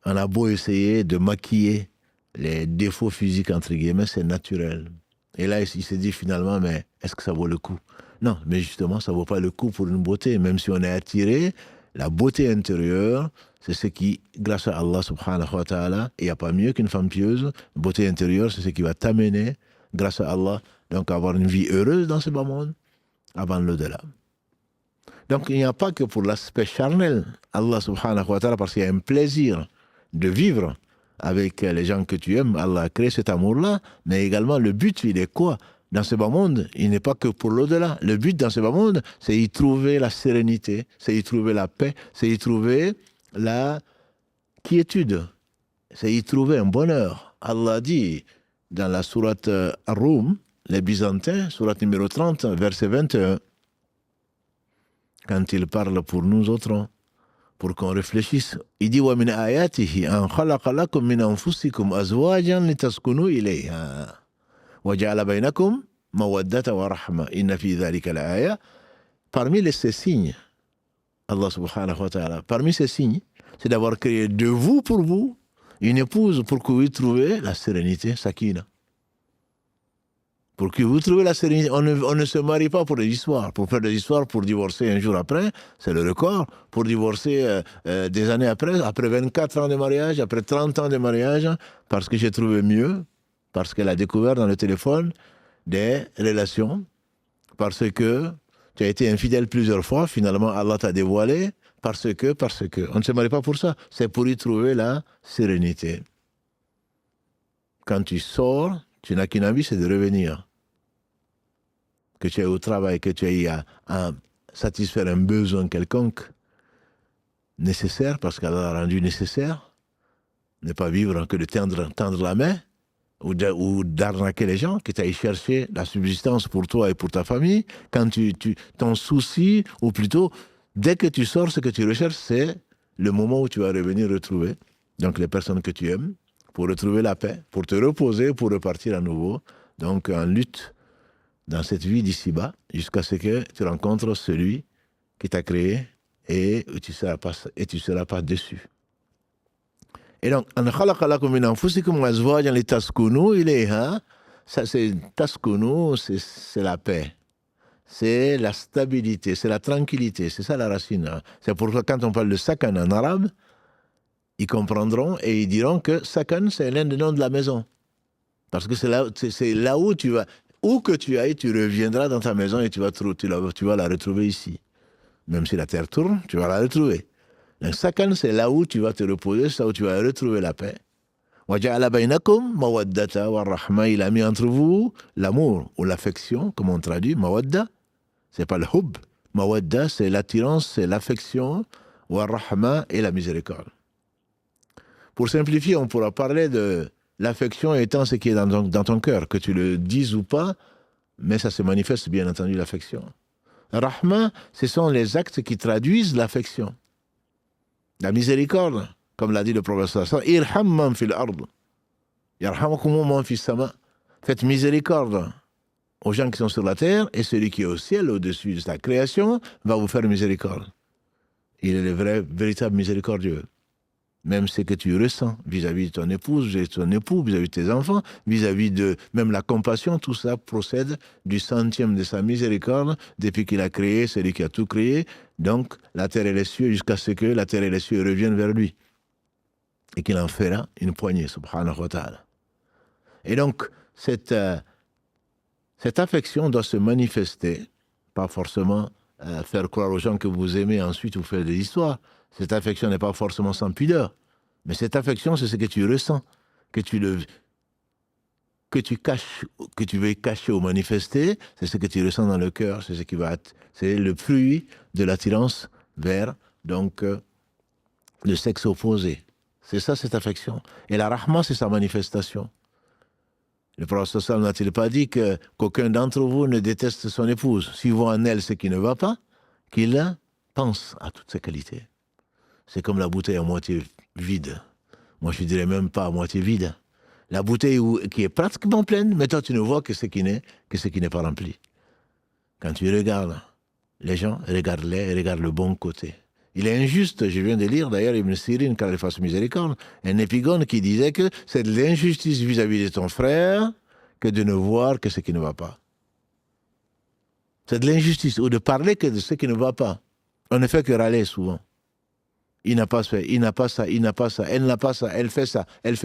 on a beau essayer de maquiller les défauts physiques, entre guillemets, c'est naturel. Et là, il se dit finalement, mais est-ce que ça vaut le coup? Non, mais justement, ça ne vaut pas le coup pour une beauté, même si on est attiré. La beauté intérieure, c'est ce qui, grâce à Allah subhanahu wa ta'ala, il n'y a pas mieux qu'une femme pieuse. La beauté intérieure, c'est ce qui va t'amener, grâce à Allah, donc à avoir une vie heureuse dans ce bas monde, avant l'au-delà. Donc il n'y a pas que pour l'aspect charnel, Allah subhanahu wa ta'ala, parce qu'il y a un plaisir de vivre avec les gens que tu aimes, Allah a créé cet amour-là, mais également le but, il est quoi? Dans ce bas monde, il n'est pas que pour l'au-delà. Le but dans ce bas monde, c'est y trouver la sérénité, c'est y trouver la paix, c'est y trouver la quiétude, c'est y trouver un bonheur. Allah dit dans la sourate Ar-Rum, les Byzantins, sourate numéro 30, verset 21, quand il parle pour nous autres, pour qu'on réfléchisse, il dit wa min ayatihi an khalaqa lakum min anfusikum azwajan litaskunu ilayha wa ja'ala bainakum mawaddata wa rahma inna fi dhalika la-aya. Parmi ces signes, Allah subhanahu wa ta'ala, parmi ces signes, c'est d'avoir créé de vous pour vous une épouse pour que vous trouviez la sérénité, sakina. Pour que vous trouviez la sérénité. On ne se marie pas pour des histoires. Pour faire des histoires, pour divorcer un jour après, c'est le record. Pour divorcer des années après 24 ans de mariage, après 30 ans de mariage, parce que j'ai trouvé mieux, parce qu'elle a découvert dans le téléphone des relations, parce que tu as été infidèle plusieurs fois, finalement Allah t'a dévoilé, parce que. On ne se marie pas pour ça, c'est pour y trouver la sérénité. Quand tu sors, tu n'as qu'une envie, c'est de revenir. Que tu ailles au travail, que tu ailles à satisfaire un besoin quelconque, nécessaire, parce qu'Allah a rendu nécessaire, ne pas vivre que de tendre la main, ou d'arnaquer les gens, que tu ailles chercher la subsistance pour toi et pour ta famille, quand ton souci, ou plutôt, dès que tu sors, ce que tu recherches, c'est le moment où tu vas revenir retrouver, donc les personnes que tu aimes, pour retrouver la paix, pour te reposer, pour repartir à nouveau, donc en lutte dans cette vie d'ici-bas, jusqu'à ce que tu rencontres celui qui t'a créé et tu seras pas déçu. Et donc, ça c'est taskunu, c'est la paix, c'est la stabilité, c'est la tranquillité, c'est ça la racine. C'est pourquoi quand on parle de sakan en arabe, ils comprendront et ils diront que sakan c'est l'un des noms de la maison. Parce que c'est là où tu vas, où que tu ailles, tu reviendras dans ta maison et tu vas la retrouver ici. Même si la terre tourne, tu vas la retrouver. Donc, sakan, c'est là où tu vas te reposer, c'est là où tu vas retrouver la paix. وَجَعَلَ بَيْنَكُمْ مَوَدَّةً وَالرَّحْمَةَ. Il a mis entre vous l'amour ou l'affection, comme on traduit, mawadda. C'est pas le hub. Mawadda, c'est l'attirance, c'est l'affection. Wa-rahma et la miséricorde. Pour simplifier, on pourra parler de l'affection étant ce qui est dans ton cœur, que tu le dises ou pas, mais ça se manifeste bien entendu l'affection. Rahma, ce sont les actes qui traduisent l'affection. La miséricorde, comme l'a dit le prophète, Irham man fil ard, yarhamakum man fis sama. Faites miséricorde aux gens qui sont sur la terre, et celui qui est au ciel, au-dessus de sa création, va vous faire miséricorde. Il est le véritable miséricordieux. Même ce que tu ressens vis-à-vis de ton épouse, vis-à-vis de ton époux, vis-à-vis de tes enfants, vis-à-vis de même la compassion, tout ça procède du centième de sa miséricorde depuis qu'il a créé, celui qui a tout créé. Donc, la terre et les cieux, jusqu'à ce que la terre et les cieux reviennent vers lui. Et qu'il en fera une poignée, subhanahu wa ta'ala. Et donc, cette affection doit se manifester, pas forcément faire croire aux gens que vous aimez, ensuite vous faire des histoires. Cette affection n'est pas forcément sans pudeur. Mais cette affection, c'est ce que tu ressens, que tu caches, que tu veux cacher ou manifester, c'est ce que tu ressens dans le cœur, c'est ce qui va être, c'est le fruit de l'attirance vers, donc, le sexe opposé. C'est ça, cette affection. Et la rahma, c'est sa manifestation. Le prophète sallallahu n'a-t-il pas dit qu'aucun d'entre vous ne déteste son épouse, s'il voit en elle ce qui ne va pas, qu'il pense à toutes ses qualités. C'est comme la bouteille à moitié vide. Moi, je dirais même pas à moitié vide. La bouteille qui est pratiquement pleine, mais toi, tu ne vois que ce qui n'est pas rempli. Quand tu regardes les gens, regarde-les et regarde le bon côté. Il est injuste, je viens de lire d'ailleurs Ibn Sirin, quand il fasse miséricorde, un épigone qui disait que c'est de l'injustice vis-à-vis de ton frère que de ne voir que ce qui ne va pas. C'est de l'injustice, ou de parler que de ce qui ne va pas. On ne fait que râler souvent. Il n'a pas fait, il n'a pas ça, il n'a pas ça, elle n'a pas ça, elle fait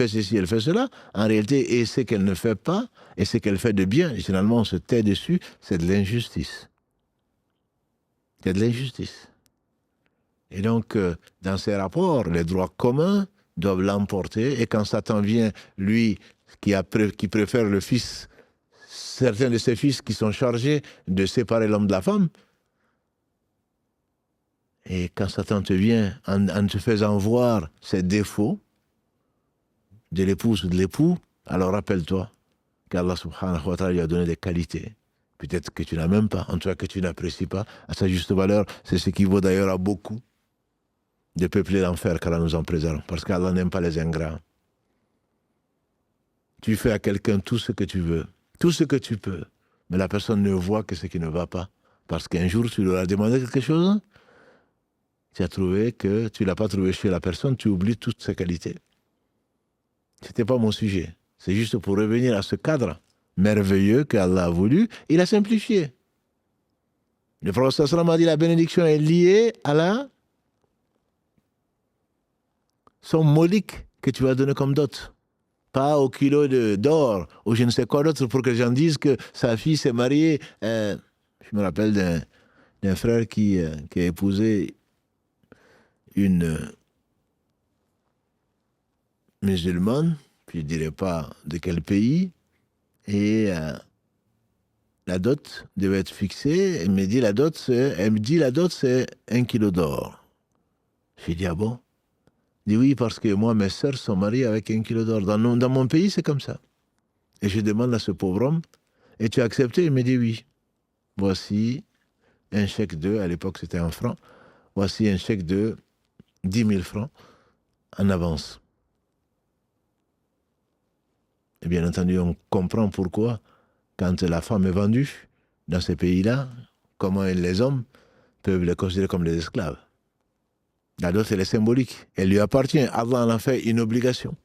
ceci, elle fait cela. En réalité, et ce qu'elle ne fait pas, et ce qu'elle fait de bien, généralement on se tait dessus, c'est de l'injustice. C'est de l'injustice. Et donc, dans ces rapports, les droits communs doivent l'emporter, et quand Satan vient, lui, qui préfère le fils, certains de ses fils qui sont chargés de séparer l'homme de la femme, et quand Satan te vient en te faisant voir ses défauts de l'épouse ou de l'époux, alors rappelle-toi qu'Allah subhanahu wa ta'ala lui a donné des qualités. Peut-être que tu n'as même pas, en tout cas que tu n'apprécies pas à sa juste valeur. C'est ce qui vaut d'ailleurs à beaucoup de peupler l'enfer, qu'Allah nous en préserve. Parce qu'Allah n'aime pas les ingrats. Tu fais à quelqu'un tout ce que tu veux, tout ce que tu peux, mais la personne ne voit que ce qui ne va pas. Parce qu'un jour, tu lui as demandé quelque chose, tu as trouvé que tu ne l'as pas trouvé chez la personne, tu oublies toutes ses qualités. Ce n'était pas mon sujet. C'est juste pour revenir à ce cadre merveilleux qu'Allah a voulu. Il a simplifié. Le prophète sallallahu a dit la bénédiction est liée à la somme modique que tu vas donner comme dot. Pas au kilo d'or ou je ne sais quoi d'autre pour que les gens disent que sa fille s'est mariée. Je me rappelle d'un frère qui a épousé une musulmane, puis je ne dirais pas de quel pays, et la dot devait être fixée. Elle me dit la dot c'est 1 kilo d'or. J'ai dit ah bon? Il dit oui, parce que moi mes sœurs sont mariées avec 1 kilo d'or. Dans mon pays c'est comme ça. Et je demande à ce pauvre homme, et tu as accepté? Il me dit oui. Voici un chèque à l'époque c'était en francs, voici un chèque de 10 000 francs en avance. Et bien entendu, on comprend pourquoi, quand la femme est vendue dans ces pays-là, comment les hommes peuvent les considérer comme des esclaves. La dot, elle est symbolique. Elle lui appartient. Allah en a fait une obligation.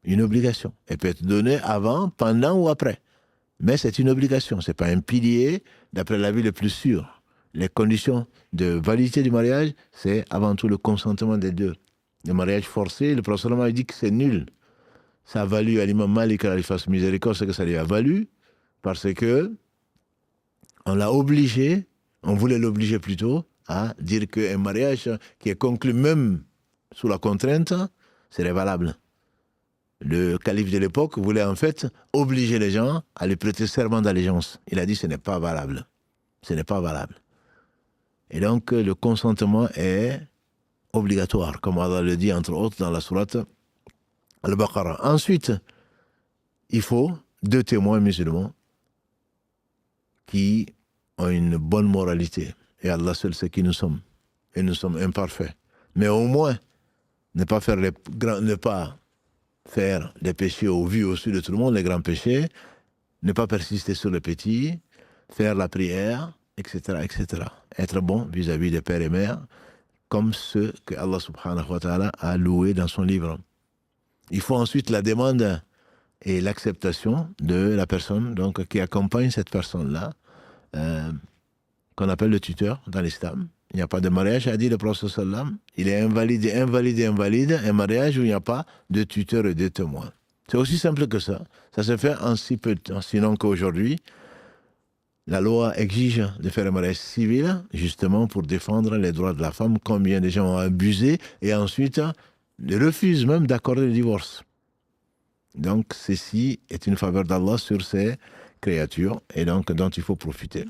Une obligation. Elle peut être donnée avant, pendant ou après. Mais c'est une obligation. Ce n'est pas un pilier, d'après l'avis le plus sûr. Les conditions de validité du mariage, c'est avant tout le consentement des deux. Le mariage forcé, le prophète a dit que c'est nul. Ça a valu à l'imam Malik, à la fasse miséricorde, c'est que ça lui a valu, parce que on l'a obligé, on voulait l'obliger plutôt, à dire qu'un mariage qui est conclu même sous la contrainte serait valable. le calife de l'époque voulait en fait obliger les gens à lui prêter serment d'allégeance. Il a dit ce n'est pas valable. Ce n'est pas valable. Et donc le consentement est obligatoire, comme Allah le dit entre autres dans la sourate Al-Baqarah. Ensuite, il faut 2 témoins musulmans qui ont une bonne moralité. Et Allah seul sait qui nous sommes. Et nous sommes imparfaits. Mais au moins, ne pas faire des péchés au vu au-dessus de tout le monde, les grands péchés, ne pas persister sur les petits, faire la prière, etc., etc. Être bon vis-à-vis des pères et mères, comme ceux que Allah subhanahu wa ta'ala a loués dans son livre. Il faut ensuite la demande et l'acceptation de la personne donc, qui accompagne cette personne-là, qu'on appelle le tuteur dans l'islam. Il n'y a pas de mariage, a dit le prophète sallam. Il est invalide, un mariage où il n'y a pas de tuteur et de témoin. C'est aussi simple que ça. Ça se fait en si peu de temps. Sinon qu'aujourd'hui, la loi exige de faire un mariage civil, justement pour défendre les droits de la femme. Combien de gens ont abusé et ensuite refusent même d'accorder le divorce. Donc, ceci est une faveur d'Allah sur ces créatures et donc dont il faut profiter.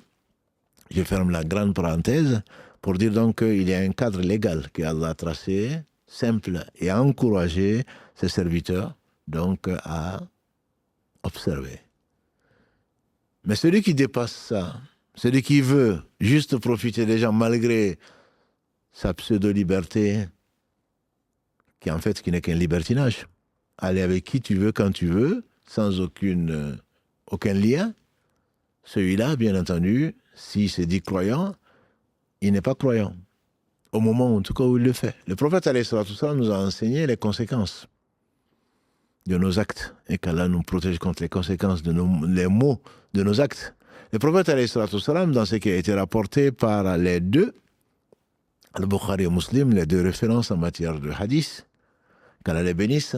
Je ferme la grande parenthèse pour dire donc qu'il y a un cadre légal que Allah a tracé, simple, et a encouragé ses serviteurs donc à observer. Mais celui qui dépasse ça, celui qui veut juste profiter des gens malgré sa pseudo-liberté, qui n'est qu'un libertinage, aller avec qui tu veux, quand tu veux, sans aucun lien, celui-là, bien entendu, s'il se dit croyant, il n'est pas croyant. Au moment, en tout cas, où il le fait. Le prophète, alayhi salatu wassalam, nous a enseigné les conséquences de nos actes et qu'Allah nous protège contre les conséquences les maux de nos actes. Le prophète, alayhi salatu wassalam, dans ce qui a été rapporté par les deux, Al-Bukhari et Muslim, les deux références en matière de hadith, qu'Allah les bénisse,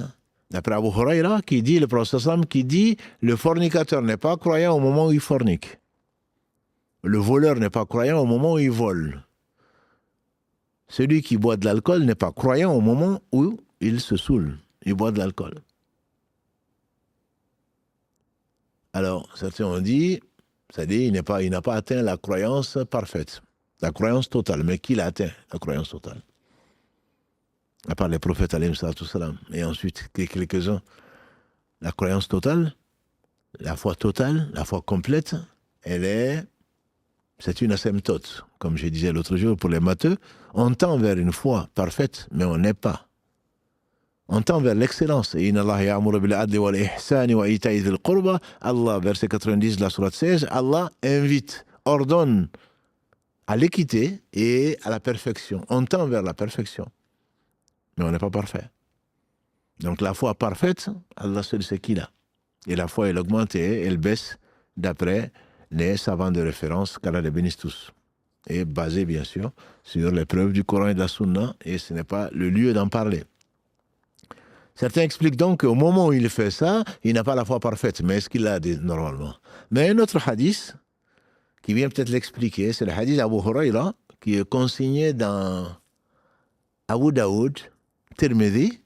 d'après Abu Huraira, qui dit, le prophète sallam, qui dit, le fornicateur n'est pas croyant au moment où il fornique. Le voleur n'est pas croyant au moment où il vole. Celui qui boit de l'alcool n'est pas croyant au moment où il se saoule. Il boit de l'alcool. Alors, certains ont dit, c'est-à-dire il n'a pas atteint la croyance parfaite, la croyance totale. Mais qui l'a atteint, la croyance totale? À part les prophètes, alayhi salam, et ensuite quelques-uns. La croyance totale, la foi complète, c'est une asymptote. Comme je disais l'autre jour pour les matheux, on tend vers une foi parfaite, mais on n'est pas. On tend vers l'excellence. Et Allah ya'muru bil adli wal ihsani wa ita'i dhil qurba. Allah, verset 90 de la sourate 16, Allah invite, ordonne à l'équité et à la perfection. On tend vers la perfection, mais on n'est pas parfait. Donc la foi parfaite, Allah seul sait qui l'a. Et la foi, elle augmente et elle baisse d'après les savants de référence, qu'Allah les bénisse tous. Et basé, bien sûr, sur les preuves du Coran et de la Sunna, et ce n'est pas le lieu d'en parler. Certains expliquent donc qu'au moment où il fait ça, il n'a pas la foi parfaite, mais est-ce qu'il l'a dit normalement? Mais un autre hadith, qui vient peut-être l'expliquer, c'est le hadith d'Abu Huraira, qui est consigné dans Abu Daoud, Tirmidhi,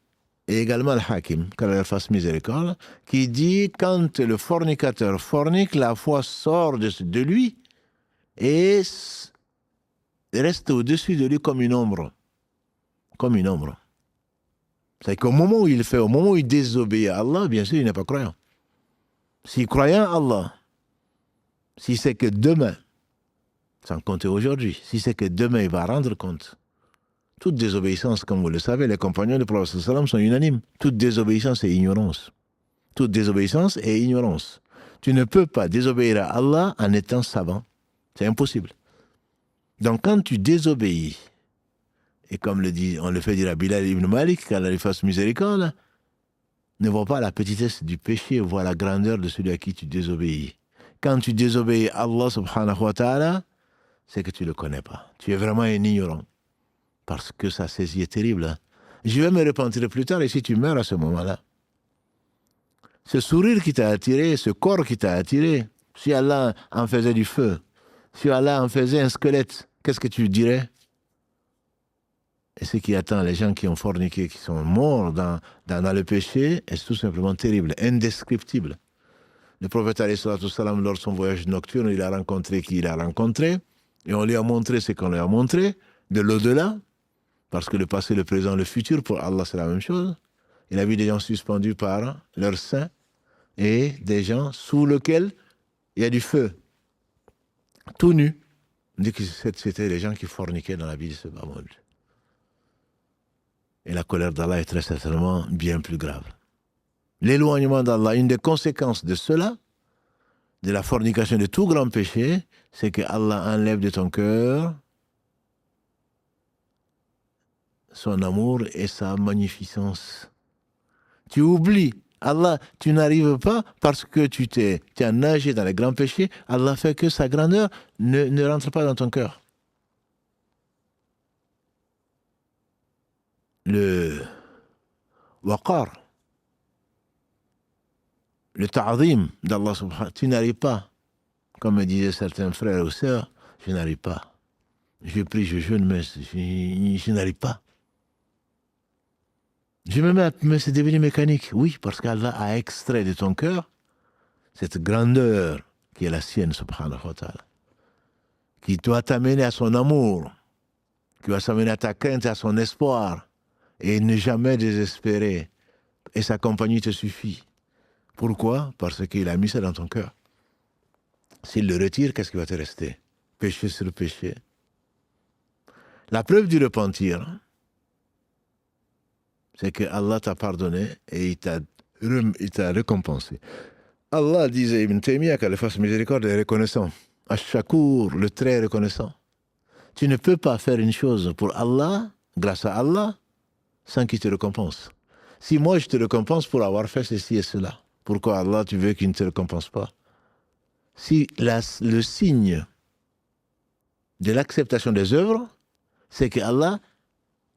et également le Hakim, qu'Allah fasse miséricorde, qui dit quand le fornicateur fornique, la foi sort de lui et reste au-dessus de lui comme une ombre. Comme une ombre. C'est qu'au moment où il le fait, au moment où il désobéit à Allah, bien sûr, il n'est pas croyant. S'il croyait à Allah, si c'est que demain, sans compter aujourd'hui, si c'est que demain il va rendre compte, toute désobéissance, comme vous le savez, les compagnons du prophète sallam sont unanimes. Toute désobéissance est ignorance. Toute désobéissance est ignorance. Tu ne peux pas désobéir à Allah en étant savant. C'est impossible. Donc quand tu désobéis, et comme on le fait dire à Bilal ibn Malik, qu'Allah lui fasse miséricorde, ne vois pas la petitesse du péché, vois la grandeur de celui à qui tu désobéis. Quand tu désobéis à Allah subhanahu wa ta'ala, c'est que tu ne le connais pas. Tu es vraiment un ignorant. Parce que sa saisie est terrible. Hein. Je vais me repentir plus tard et si tu meurs à ce moment-là. Ce sourire qui t'a attiré, ce corps qui t'a attiré, si Allah en faisait du feu, si Allah en faisait un squelette, qu'est-ce que tu dirais? Et ce qui attend les gens qui ont forniqué, qui sont morts dans le péché, est tout simplement terrible, indescriptible. Le prophète, alayhi salatu salam, lors de son voyage nocturne, il a rencontré qui il a rencontré, et on lui a montré ce qu'on lui a montré, de l'au-delà, parce que le passé, le présent, le futur, pour Allah, c'est la même chose. Il a vu des gens suspendus par leur sein, et des gens sous lesquels il y a du feu, tout nus. On dit que c'était les gens qui forniquaient dans la vie de ce bas monde. Et la colère d'Allah est très certainement bien plus grave. L'éloignement d'Allah, une des conséquences de cela, de la fornication, de tout grand péché, c'est que Allah enlève de ton cœur son amour et sa magnificence. Tu oublies Allah, tu n'arrives pas parce que tu as nagé dans les grands péchés, Allah fait que sa grandeur ne rentre pas dans ton cœur. Le waqar, le ta'zim d'Allah subhanahu, tu n'arrives pas, comme me disaient certains frères ou sœurs, je n'arrive pas. Je prie, je jeûne, mais je n'arrive pas. Je me mets, mais c'est devenu mécanique. Oui, parce qu'Allah a extrait de ton cœur cette grandeur qui est la sienne, subhanahu wa ta'ala, qui doit t'amener à son amour, qui va s'amener à ta crainte, à son espoir, et ne jamais désespérer. Et sa compagnie te suffit. Pourquoi? Parce qu'il a mis ça dans ton cœur. S'il le retire, qu'est-ce qui va te rester? Péché sur péché. La preuve du repentir, c'est que Allah t'a pardonné et il t'a récompensé. Allah disait, Ibn Taymiyyah, qu'elle fasse miséricorde et reconnaissant. Ash-Shakur, le très reconnaissant. Tu ne peux pas faire une chose pour Allah, grâce à Allah, sans qu'il te récompense. Si moi je te récompense pour avoir fait ceci et cela, pourquoi Allah tu veux qu'il ne te récompense pas? Si le signe de l'acceptation des œuvres, c'est que Allah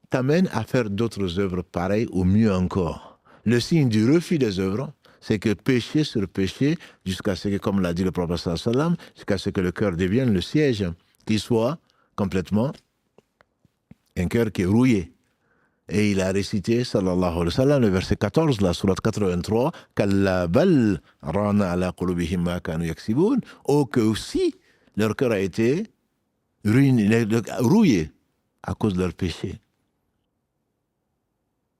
t'amène à faire d'autres œuvres pareilles ou mieux encore. Le signe du refus des œuvres, c'est que péché sur péché, jusqu'à ce que, comme l'a dit le prophète sallallahu alayhi wa sallam, jusqu'à ce que le cœur devienne le siège, qu'il soit complètement un cœur qui est rouillé. Et il a récité, sallallahu alayhi wa sallam, le verset 14, la sourate 83, « Kalla bal rana ala qulubihim ma kanu yaksiboun » Oh, que aussi, leur cœur a été rouillé à cause de leur péché.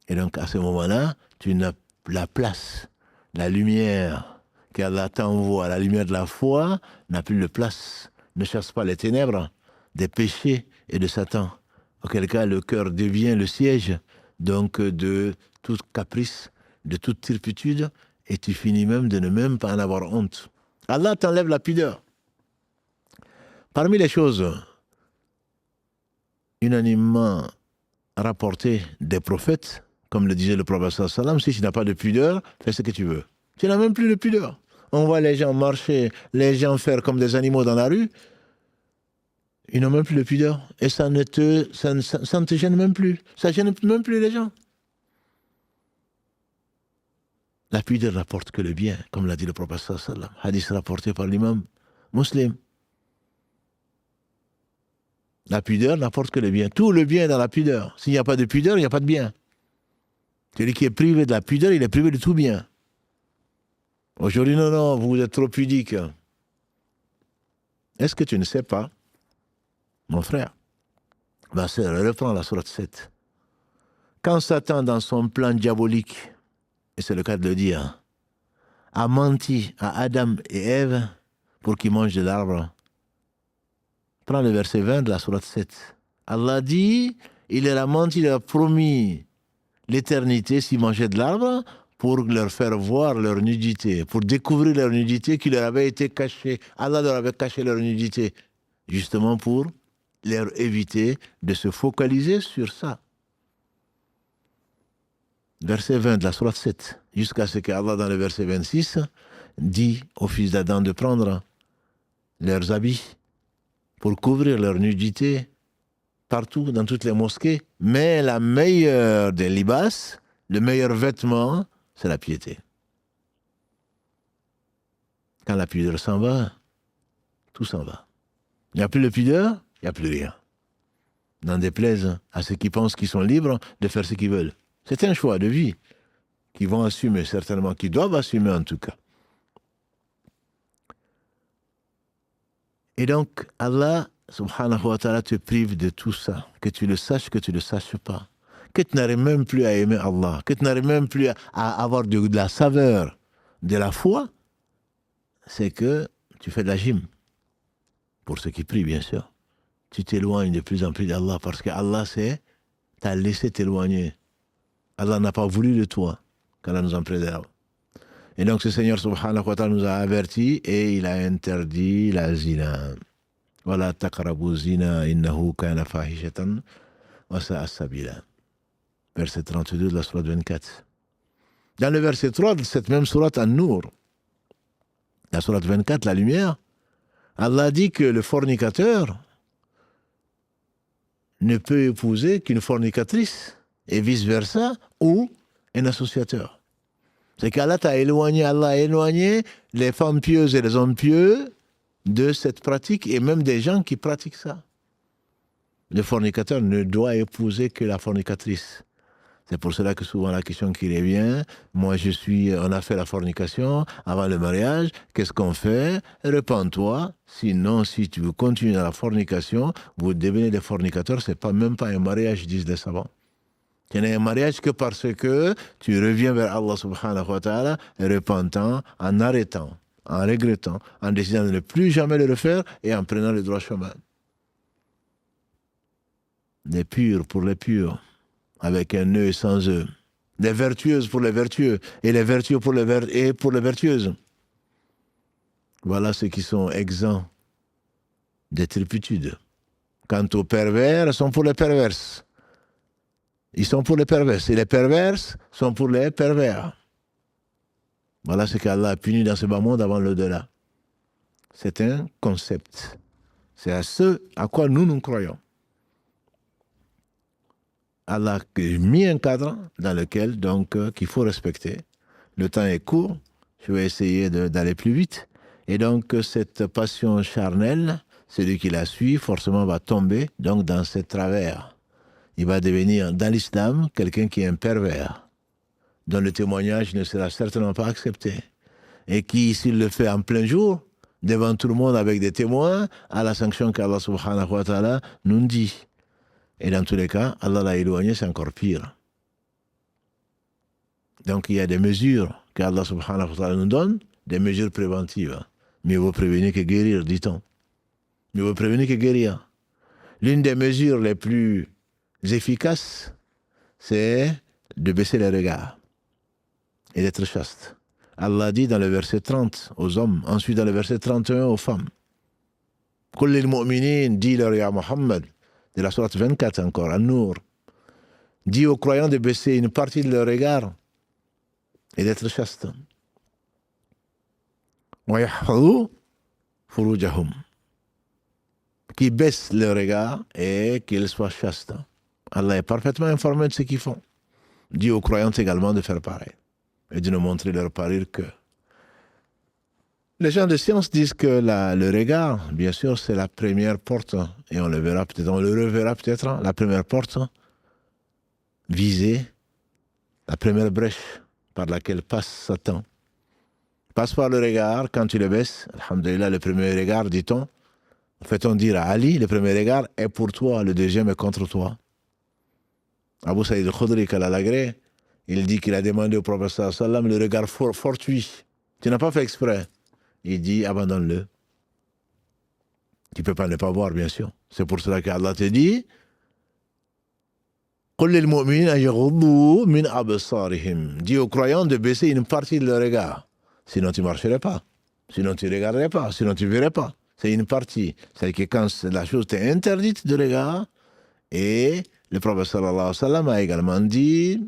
Et donc, à ce moment-là, tu n'as la place, la lumière qu'Allah t'envoie, la lumière de la foi, n'a plus de place. Ne chasse pas les ténèbres des péchés et de Satan. Auquel cas, le cœur devient le siège, donc, de toute caprice, de toute turpitude, et tu finis même de ne même pas en avoir honte. Allah t'enlève la pudeur. Parmi les choses unanimement rapportées des prophètes, comme le disait le prophète sallallahu alayhi wa sallam, si tu n'as pas de pudeur, fais ce que tu veux. Tu n'as même plus de pudeur. On voit les gens marcher, les gens faire comme des animaux dans la rue, ils n'ont même plus de pudeur. Et ça ne te gêne même plus. Ça ne gêne même plus les gens. La pudeur n'apporte que le bien, comme l'a dit le prophète sallallahu alayhi wa sallam. Hadith rapporté par l'imam Muslim. La pudeur n'apporte que le bien. Tout le bien est dans la pudeur. S'il n'y a pas de pudeur, il n'y a pas de bien. Celui qui est privé de la pudeur, il est privé de tout bien. Aujourd'hui, non, vous êtes trop pudique. Est-ce que tu ne sais pas, mon frère, ma sœur, reprends la sourate 7. Quand Satan, dans son plan diabolique, et c'est le cas de le dire, a menti à Adam et Ève pour qu'ils mangent de l'arbre, prends le verset 20 de la sourate 7. Allah dit, il leur a menti, il leur a promis l'éternité s'ils mangeaient de l'arbre pour leur faire voir leur nudité, pour découvrir leur nudité qui leur avait été cachée. Allah leur avait caché leur nudité, justement pour leur éviter de se focaliser sur ça. Verset 20 de la sourate 7, jusqu'à ce qu'Allah, dans le verset 26, dit aux fils d'Adam de prendre leurs habits pour couvrir leur nudité partout, dans toutes les mosquées. Mais la meilleure des libas, le meilleur vêtement, c'est la piété. Quand la pudeur s'en va, tout s'en va. Il n'y a plus de pudeur, il n'y a plus rien. n'en déplaise à ceux qui pensent qu'ils sont libres de faire ce qu'ils veulent. C'est un choix de vie qu'ils vont assumer, certainement, qu'ils doivent assumer en tout cas. Et donc, Allah, subhanahu wa ta'ala, te prive de tout ça, que tu le saches, que tu ne le saches pas, que tu n'arrives même plus à aimer Allah, que tu n'arrives même plus à avoir de la saveur de la foi, c'est que tu fais de la gym. Pour ceux qui prient, bien sûr. Tu t'éloignes de plus en plus d'Allah, parce que Allah t'a laissé t'éloigner. Allah n'a pas voulu de toi, qu'Allah nous en préserve. Et donc ce Seigneur subhanahu wa ta'ala nous a avertis et il a interdit la zina. Wala taqrabu zina innahu kana fahishatan wa sa'a sabila. Verset 32 de la sourate 24. Dans le verset 3 de cette même sourate An-Nur, la sourate 24, la lumière, Allah dit que le fornicateur ne peut épouser qu'une fornicatrice et vice-versa, ou un associateur. C'est qu'Allah t'a éloigné, Allah a éloigné les femmes pieuses et les hommes pieux de cette pratique et même des gens qui pratiquent ça. Le fornicateur ne doit épouser que la fornicatrice. C'est pour cela que souvent la question qui revient, on a fait la fornication avant le mariage, qu'est-ce qu'on fait? Répands-toi, sinon si tu veux continuer dans la fornication, vous devenez des fornicateurs, c'est même pas un mariage, disent les savants. Ce n'est un mariage que parce que tu reviens vers Allah subhanahu wa ta'ala, repentant, en arrêtant, en regrettant, en décidant de ne plus jamais le refaire et en prenant le droit chemin. Les purs pour les purs, avec un nœud et sans eux. Les vertueuses pour les vertueux et les vertueux pour les vertueuses. Voilà ceux qui sont exempts de turpitude. Quant aux pervers, ils sont pour les perverses. Ils sont pour les perverses. Et les perverses sont pour les pervers. Voilà ce qu'Allah a puni dans ce bas monde avant l'au-delà. C'est un concept. C'est à ce à quoi nous croyons. Allah a mis un cadre dans lequel, donc, qu'il faut respecter. Le temps est court. Je vais essayer d'aller plus vite. Et donc, cette passion charnelle, celui qui la suit, forcément va tomber donc dans ce travers. Il va devenir, dans l'islam, quelqu'un qui est un pervers, dont le témoignage ne sera certainement pas accepté. Et qui, s'il le fait en plein jour, devant tout le monde avec des témoins, a la sanction qu'Allah subhanahu wa ta'ala nous dit. Et dans tous les cas, Allah l'a éloigné, c'est encore pire. Donc il y a des mesures qu'Allah subhanahu wa ta'ala nous donne, des mesures préventives. Mieux vaut prévenir que guérir, dit-on. Mieux vaut prévenir que guérir. L'une des mesures les plus efficaces, c'est de baisser les regards et d'être chaste. Allah dit dans le verset 30 aux hommes, ensuite dans le verset 31 aux femmes. Qul lil mu'minin, dis-leur ya Muhammad, de la sourate 24 encore, An-Nur, dit aux croyants de baisser une partie de leur regard et d'être chaste. Wa yahfadhu furujahum, qui baissent leur regard et qu'ils soient chastes. Allah est parfaitement informé de ce qu'ils font. Dit aux croyants également de faire pareil et de ne montrer leur parure que. Les gens de science disent que le regard, bien sûr, c'est la première porte, et on le reverra peut-être, la première porte visée, la première brèche par laquelle passe Satan. Passe par le regard, quand tu le baisses, alhamdoulilah, le premier regard, dit-on, fait-on dire à Ali, le premier regard est pour toi, le deuxième est contre toi. Abu Saïd al-Khudri, Kalalagré, il dit qu'il a demandé au prophète sallam le regard fortuit. Tu n'as pas fait exprès. Il dit abandonne-le. Tu ne peux pas ne pas voir, bien sûr. C'est pour cela qu'Allah te dit قل للمؤمنين أن يغضوا من أبصارهم. Dis aux croyants de baisser une partie de leur regard. Sinon tu ne marcherais pas. Sinon tu ne regarderais pas. Sinon tu ne verrais pas. C'est une partie. C'est que quand la chose t'est interdite de regard, et le prophète sallallahu alayhi wa sallam a également dit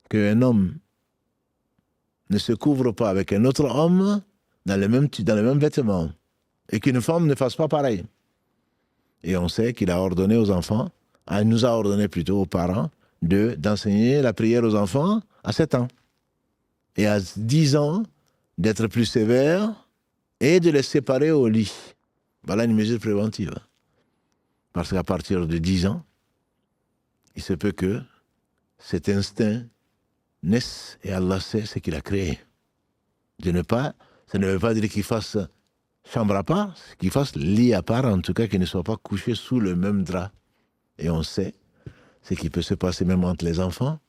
qu'un homme ne se couvre pas avec un autre homme dans les mêmes vêtements, et qu'une femme ne fasse pas pareil. Et on sait qu'il a ordonné aux enfants, il nous a ordonné plutôt aux parents, d'enseigner la prière aux enfants à 7 ans. Et à 10 ans, d'être plus sévère et de les séparer au lit. Voilà une mesure préventive. Parce qu'à partir de 10 ans, il se peut que cet instinct naisse et Allah sait ce qu'il a créé. Ça ne veut pas dire qu'il fasse chambre à part, qu'il fasse lit à part, en tout cas qu'il ne soit pas couché sous le même drap. Et on sait ce qui peut se passer même entre les enfants,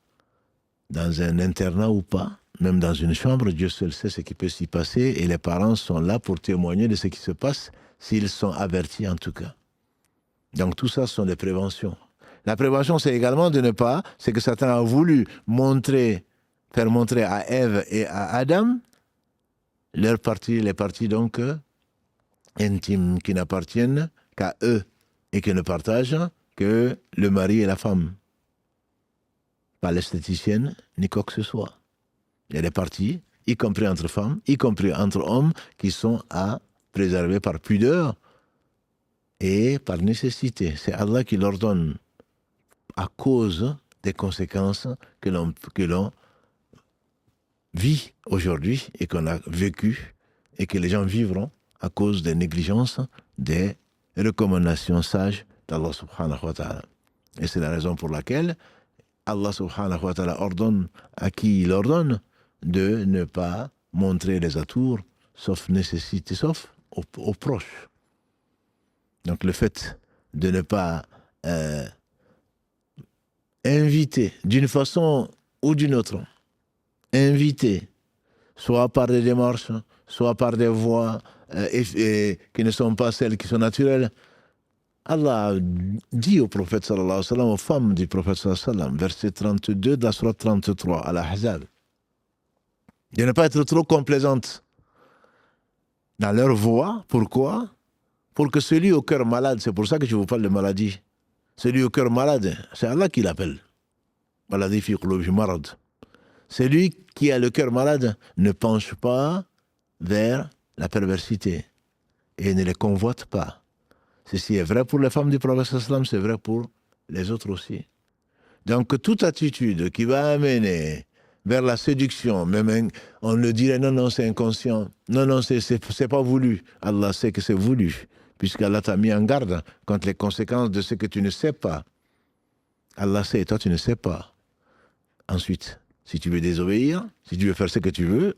dans un internat ou pas, même dans une chambre, Dieu seul sait ce qui peut s'y passer et les parents sont là pour témoigner de ce qui se passe, s'ils sont avertis en tout cas. Donc tout ça sont des préventions. La prévention, c'est également de ne pas, c'est que Satan a voulu faire montrer à Ève et à Adam les parties donc intimes qui n'appartiennent qu'à eux et qui ne partagent que le mari et la femme. Pas l'esthéticienne, ni quoi que ce soit. Il y a des parties, y compris entre femmes, y compris entre hommes, qui sont à préserver par pudeur et par nécessité. C'est Allah qui l'ordonne à cause des conséquences que l'on vit aujourd'hui et qu'on a vécu et que les gens vivront à cause des négligences, des recommandations sages d'Allah subhanahu wa ta'ala. Et c'est la raison pour laquelle Allah subhanahu wa ta'ala ordonne à qui il ordonne de ne pas montrer les atours, sauf nécessité, sauf aux proches. Donc le fait de ne pas inviter d'une façon ou d'une autre, inviter, soit par des démarches, soit par des voies qui ne sont pas celles qui sont naturelles. Allah dit au prophète sallallahu alayhi wa sallam, aux femmes du prophète sallallahu alayhi wa sallam, verset 32 de la sourate 33 à l'Ahzab, de ne pas être trop complaisantes dans leur voix. Pourquoi? Pour que celui au cœur malade, c'est pour ça que je vous parle de maladie, celui au cœur malade, c'est Allah qui l'appelle. Maladie fi qulubi marad. Celui qui a le cœur malade ne penche pas vers la perversité et ne les convoite pas. Ceci est vrai pour les femmes du prophète sallam, c'est vrai pour les autres aussi. Donc toute attitude qui va amener vers la séduction, même on le dirait non, c'est inconscient, non, c'est pas voulu. Allah sait que c'est voulu, puisqu'Allah t'a mis en garde contre les conséquences de ce que tu ne sais pas. Allah sait et toi tu ne sais pas. Ensuite, si tu veux désobéir, si tu veux faire ce que tu veux,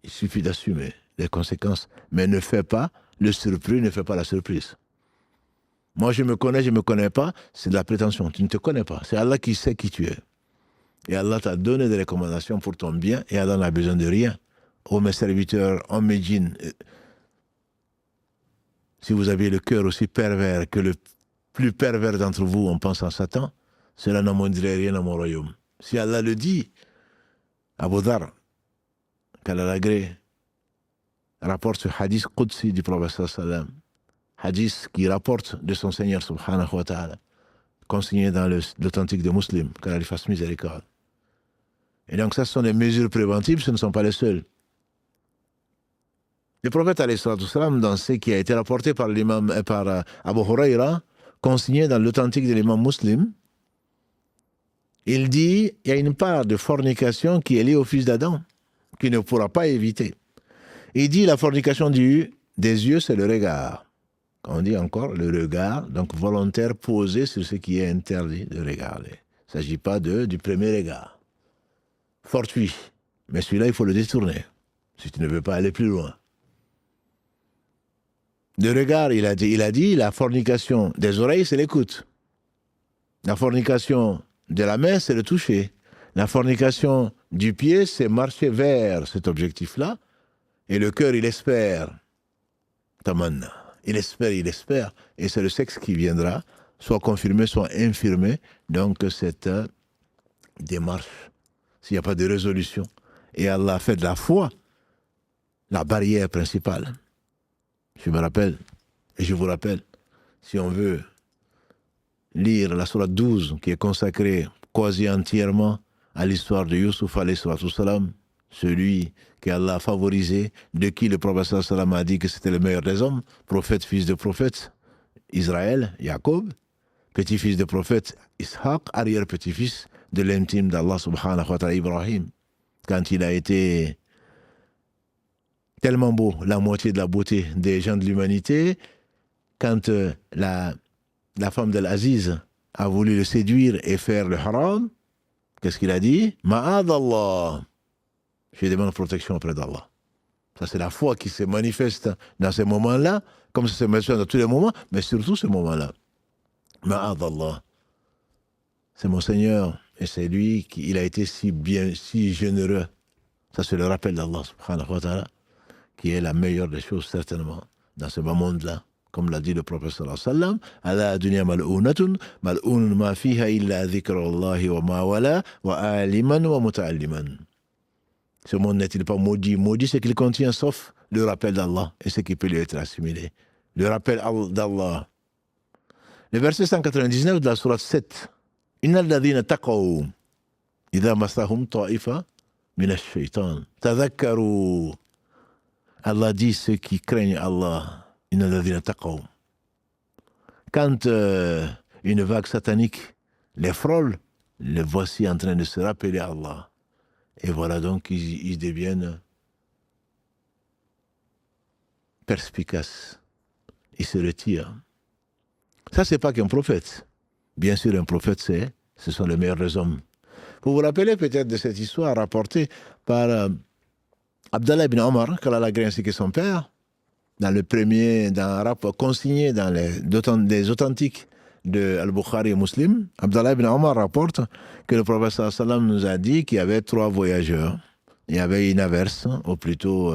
il suffit d'assumer les conséquences. Mais ne fais pas le surpris, ne fais pas la surprise. Moi, je me connais pas, c'est de la prétention. Tu ne te connais pas. C'est Allah qui sait qui tu es. Et Allah t'a donné des recommandations pour ton bien et Allah n'a besoin de rien. Ô mes serviteurs, ô mes djinns, si vous avez le cœur aussi pervers que le plus pervers d'entre vous, on pense en Satan, cela n'amènerait rien à mon royaume. Si Allah le dit, Abu Dhar, qu'Allah l'agrée, rapporte ce hadith Qudsi du prophète sallam, hadith qui rapporte de son Seigneur subhanahu wa ta'ala, consigné dans l'authentique des musulmans, qu'Allah lui fasse miséricorde. Et donc ça, ce sont des mesures préventives, ce ne sont pas les seules. Le prophète alayhi salatu wassalam, dans ce qui a été rapporté par Abu Huraira, consigné dans l'authentique de l'imam muslim, il dit, il y a une part de fornication qui est liée au fils d'Adam, qu'il ne pourra pas éviter. Il dit, la fornication des yeux, c'est le regard. On dit encore le regard, donc volontaire posé sur ce qui est interdit de regarder. Il ne s'agit pas du premier regard. Fortuit. Mais celui-là, il faut le détourner, si tu ne veux pas aller plus loin. Le regard, il a dit, la fornication des oreilles, c'est l'écoute. La fornication de la main, c'est le toucher. La fornication du pied, c'est marcher vers cet objectif-là. Et le cœur, il espère. Tamanna. Il espère. Et c'est le sexe qui viendra, soit confirmé, soit infirmé. Donc, cette démarche, s'il n'y a pas de résolution. Et Allah a fait de la foi la barrière principale. Je me rappelle, et je vous rappelle, si on veut lire la sourate 12, qui est consacrée quasi entièrement à l'histoire de Youssouf, alayhi salatu salam, celui qu'Allah a favorisé, de qui le prophète sallallahu alayhi wa sallam a dit que c'était le meilleur des hommes, prophète, fils de prophète, Israël, Jacob, petit-fils de prophète, Ishaq, arrière-petit-fils de l'intime d'Allah subhanahu wa ta'ala, Ibrahim, quand il a été tellement beau, la moitié de la beauté des gens de l'humanité, quand la la femme d'Al-Aziz a voulu le séduire et faire le haram, qu'est-ce qu'il a dit? Ma'adallah. Je demande protection auprès d'Allah. Ça, c'est la foi qui se manifeste dans ces moments-là, comme ça se manifeste dans tous les moments, mais surtout ce moment-là. Ma'adallah. C'est mon Seigneur, et c'est lui qui il a été si bien, si généreux. Ça, c'est le rappel d'Allah, subhanahu wa ta'ala, qui est la meilleure des choses, certainement, dans ce monde-là. Comme l'a dit le prophète sallallahu alayhi wa sallam, ala dunya mal'ounatun, mal'ounun ma fiha illa dhikrallahi wa ma wala, wa aliman wa muta'alliman. Ce monde n'est-il pas maudit? Maudit, c'est qu'il contient sauf le rappel d'Allah et ce qui peut lui être assimilé. Le rappel d'Allah. Le verset 199 de la sourate 7. Inna alladhina taqaw idha massahum ta'ifa min ash-shaytan tadhakkaru. Allah dit ceux qui craignent Allah. Inna alladhina taqaw. Quand une vague satanique les frôle, les voici en train de se rappeler à Allah. Et voilà donc ils deviennent perspicaces. Ils se retirent. Ça, c'est pas qu'un prophète. Bien sûr, un prophète, ce sont les meilleurs des hommes. Vous vous rappelez peut-être de cette histoire rapportée par Abdallah ibn Omar, qu'Allah l'a ainsi que son père, dans un rapport consigné dans les authentiques de Al-Bukhari et Muslim. Abdallah ibn Omar rapporte que le prophète sallallahu alayhi wa sallam nous a dit qu'il y avait 3 voyageurs. Il y avait une averse, ou plutôt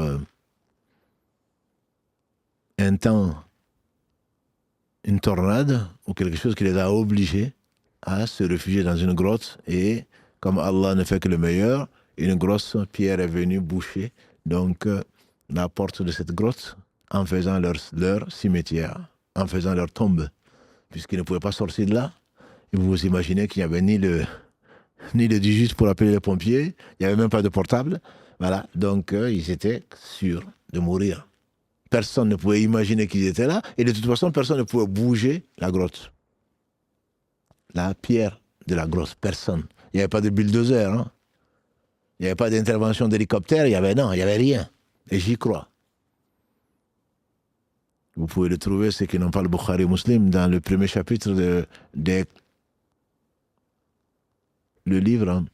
un temps, une tornade, ou quelque chose qui les a obligés à se réfugier dans une grotte. Et comme Allah ne fait que le meilleur, une grosse pierre est venue boucher donc la porte de cette grotte en faisant leur cimetière, en faisant leur tombe, puisqu'ils ne pouvaient pas sortir de là. Et vous vous imaginez qu'il n'y avait ni le 18 pour appeler les pompiers, il n'y avait même pas de portable. Voilà, donc ils étaient sûrs de mourir. Personne ne pouvait imaginer qu'ils étaient là, et de toute façon, personne ne pouvait bouger la grotte. La pierre de la grotte, personne. Il n'y avait pas de bulldozer, hein. Il n'y avait pas d'intervention d'hélicoptère, il n'y avait rien. Et j'y crois. Vous pouvez le trouver, ceux qui n'ont pas le Bukhari Muslim, dans le premier chapitre le livre, hein,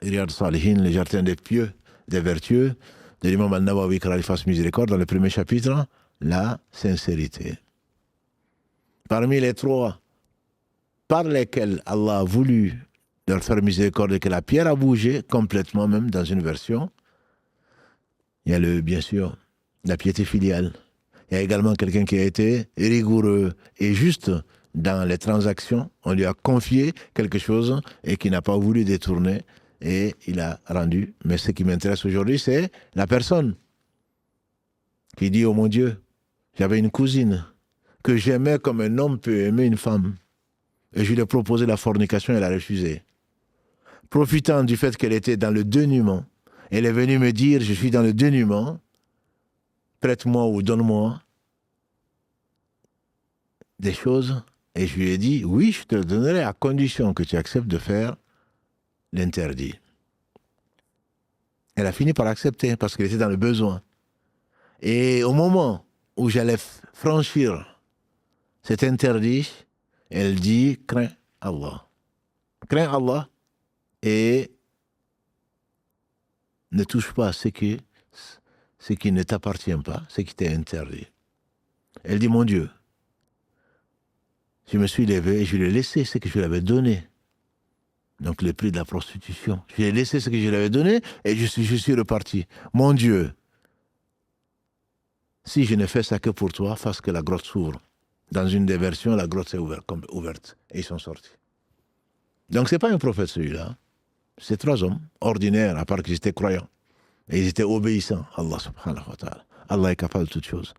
Riyad Salihin, le jardin des pieux, des vertueux, de l'imam Al-Nawawi, qu'Allah lui fasse miséricorde, dans le premier chapitre, la sincérité. Parmi les 3 par lesquels Allah a voulu leur faire miséricorde et que la pierre a bougé complètement, même dans une version, il y a bien sûr la piété filiale. Il y a également quelqu'un qui a été rigoureux et juste dans les transactions. On lui a confié quelque chose et qui n'a pas voulu détourner et il a rendu. Mais ce qui m'intéresse aujourd'hui, c'est la personne qui dit « Oh mon Dieu, j'avais une cousine que j'aimais comme un homme peut aimer une femme. Et je lui ai proposé la fornication, elle a refusé. Profitant du fait qu'elle était dans le dénuement, elle est venue me dire « Je suis dans le dénuement, prête-moi ou donne-moi des choses. » Et je lui ai dit « Oui, je te le donnerai à condition que tu acceptes de faire l'interdit. » Elle a fini par accepter parce qu'elle était dans le besoin. Et au moment où j'allais franchir cet interdit, elle dit « Crains Allah. Crains Allah et ne touche pas ce qui ne t'appartient pas, ce qui t'est interdit. » Elle dit « Mon Dieu, je me suis levé et je lui ai laissé ce que je lui avais donné. » Donc le prix de la prostitution. Je lui ai laissé ce que je lui avais donné et je suis reparti. « Mon Dieu, si je ne fais ça que pour toi, fasse que la grotte s'ouvre. » Dans une des versions, la grotte s'est ouverte et ils sont sortis. Donc ce n'est pas un prophète celui-là. C'est 3 hommes ordinaires, à part qu'ils étaient croyants. Et ils étaient obéissants à Allah subhanahu wa ta'ala. Allah est capable de toutes choses.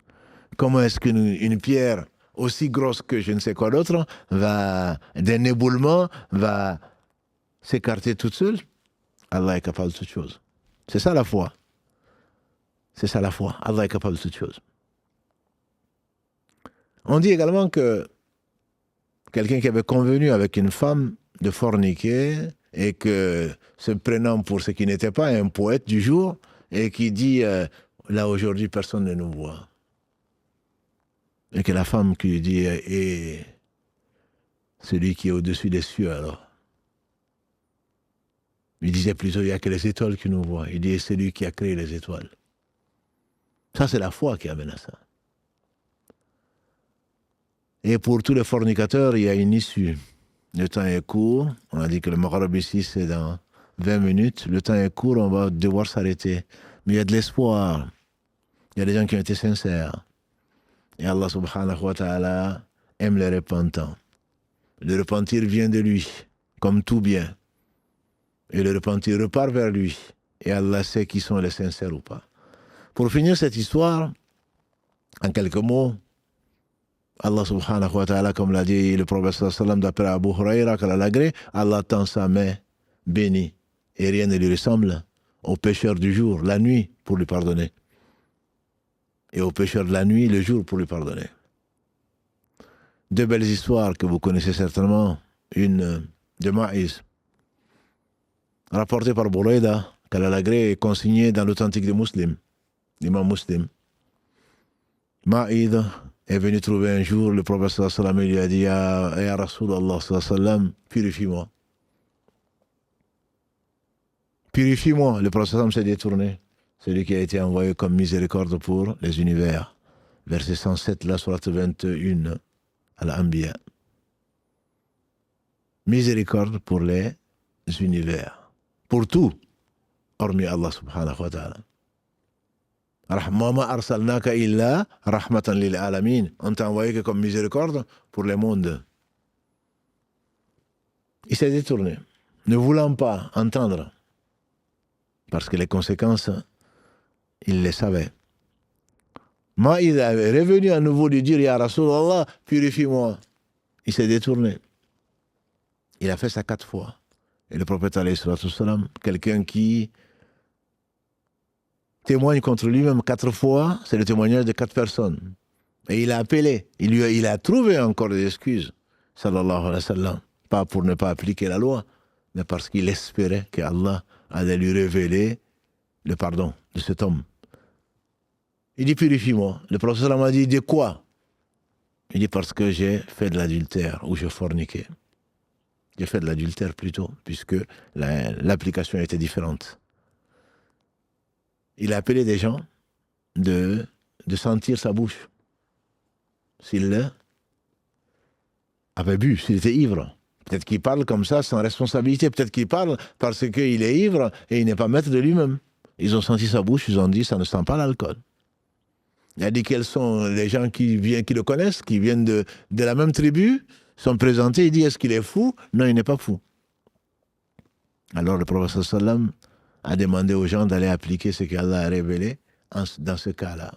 Comment est-ce qu'une pierre aussi grosse que je ne sais quoi d'autre d'un éboulement, va s'écarter toute seule? Allah est capable de toutes choses. C'est ça la foi. C'est ça la foi. Allah est capable de toutes choses. On dit également que quelqu'un qui avait convenu avec une femme de forniquer et que se prenant pour ce qui n'était pas un poète du jour et qui dit là aujourd'hui personne ne nous voit. Et que la femme qui lui dit celui qui est au-dessus des cieux alors. Il disait plutôt, il n'y a que les étoiles qui nous voient. Il dit, c'est lui qui a créé les étoiles. Ça, c'est la foi qui amène à ça. Et pour tous les fornicateurs, il y a une issue. Le temps est court. On a dit que le Maghreb ici, c'est dans 20 minutes. Le temps est court, on va devoir s'arrêter. Mais il y a de l'espoir. Il y a des gens qui ont été sincères. Et Allah subhanahu wa ta'ala aime les repentants. Le repentir vient de lui, comme tout bien. Et le repentir repart vers lui. Et Allah sait qui sont les sincères ou pas. Pour finir cette histoire, en quelques mots, Allah subhanahu wa ta'ala, comme l'a dit le prophète sallallahu alayhi wa sallam d'après Abu Huraira, qu'Allah l'agrée, Allah tend sa main bénie. Et rien ne lui ressemble au pécheur du jour, la nuit, pour lui pardonner. Et au pécheur de la nuit, le jour, pour lui pardonner. Deux belles histoires que vous connaissez certainement. Une de Maïs, rapportée par Boureda, qu'Allah l'agrée est consignée dans l'authentique des musulmans, l'imam muslim. Maïd est venu trouver un jour le prophète sallallahu alayhi wa sallam et lui a dit Ya Rasulallah sallallahu alayhi wa sallam, purifie-moi. Purifie-moi. Le prophète sallallahu alayhi wa sallam s'est détourné. Celui qui a été envoyé comme miséricorde pour les univers. Verset 107, la sourate 21, Al-Anbiya. Miséricorde pour les univers. Pour tout, hormis Allah subhanahu wa ta'ala. Rahmama arsalnaka illa rahmatan lil alamin. On t'a envoyé que comme miséricorde pour les mondes. Il s'est détourné, ne voulant pas entendre, parce que les conséquences, il les savait. Maïd est revenu à nouveau lui dire Ya Rasulallah, purifie-moi. Il s'est détourné. Il a fait ça 4 fois. Et le prophète alayhi salatu wassalam, quelqu'un qui témoigne contre lui-même 4 fois, c'est le témoignage de 4 personnes. Et il a appelé, il a trouvé encore des excuses, sallallahu alayhi wa sallam, pas pour ne pas appliquer la loi, mais parce qu'il espérait que Allah allait lui révéler le pardon de cet homme. Il dit purifie-moi. Le prophète a dit de quoi? Il dit parce que j'ai fait de l'adultère ou j'ai forniqué. J'ai fait de l'adultère plutôt, puisque l'application était différente. Il a appelé des gens de sentir sa bouche. S'il avait bu, s'il était ivre. Peut-être qu'il parle comme ça sans responsabilité. Peut-être qu'il parle parce qu'il est ivre et il n'est pas maître de lui-même. Ils ont senti sa bouche, ils ont dit ça ne sent pas l'alcool. Il a dit quels sont les gens qui le connaissent, qui viennent de la même tribu, sont présentés. Il dit est-ce qu'il est fou? Non, il n'est pas fou. Alors le prophète sallam a demandé aux gens d'aller appliquer ce qu'Allah a révélé dans ce cas-là.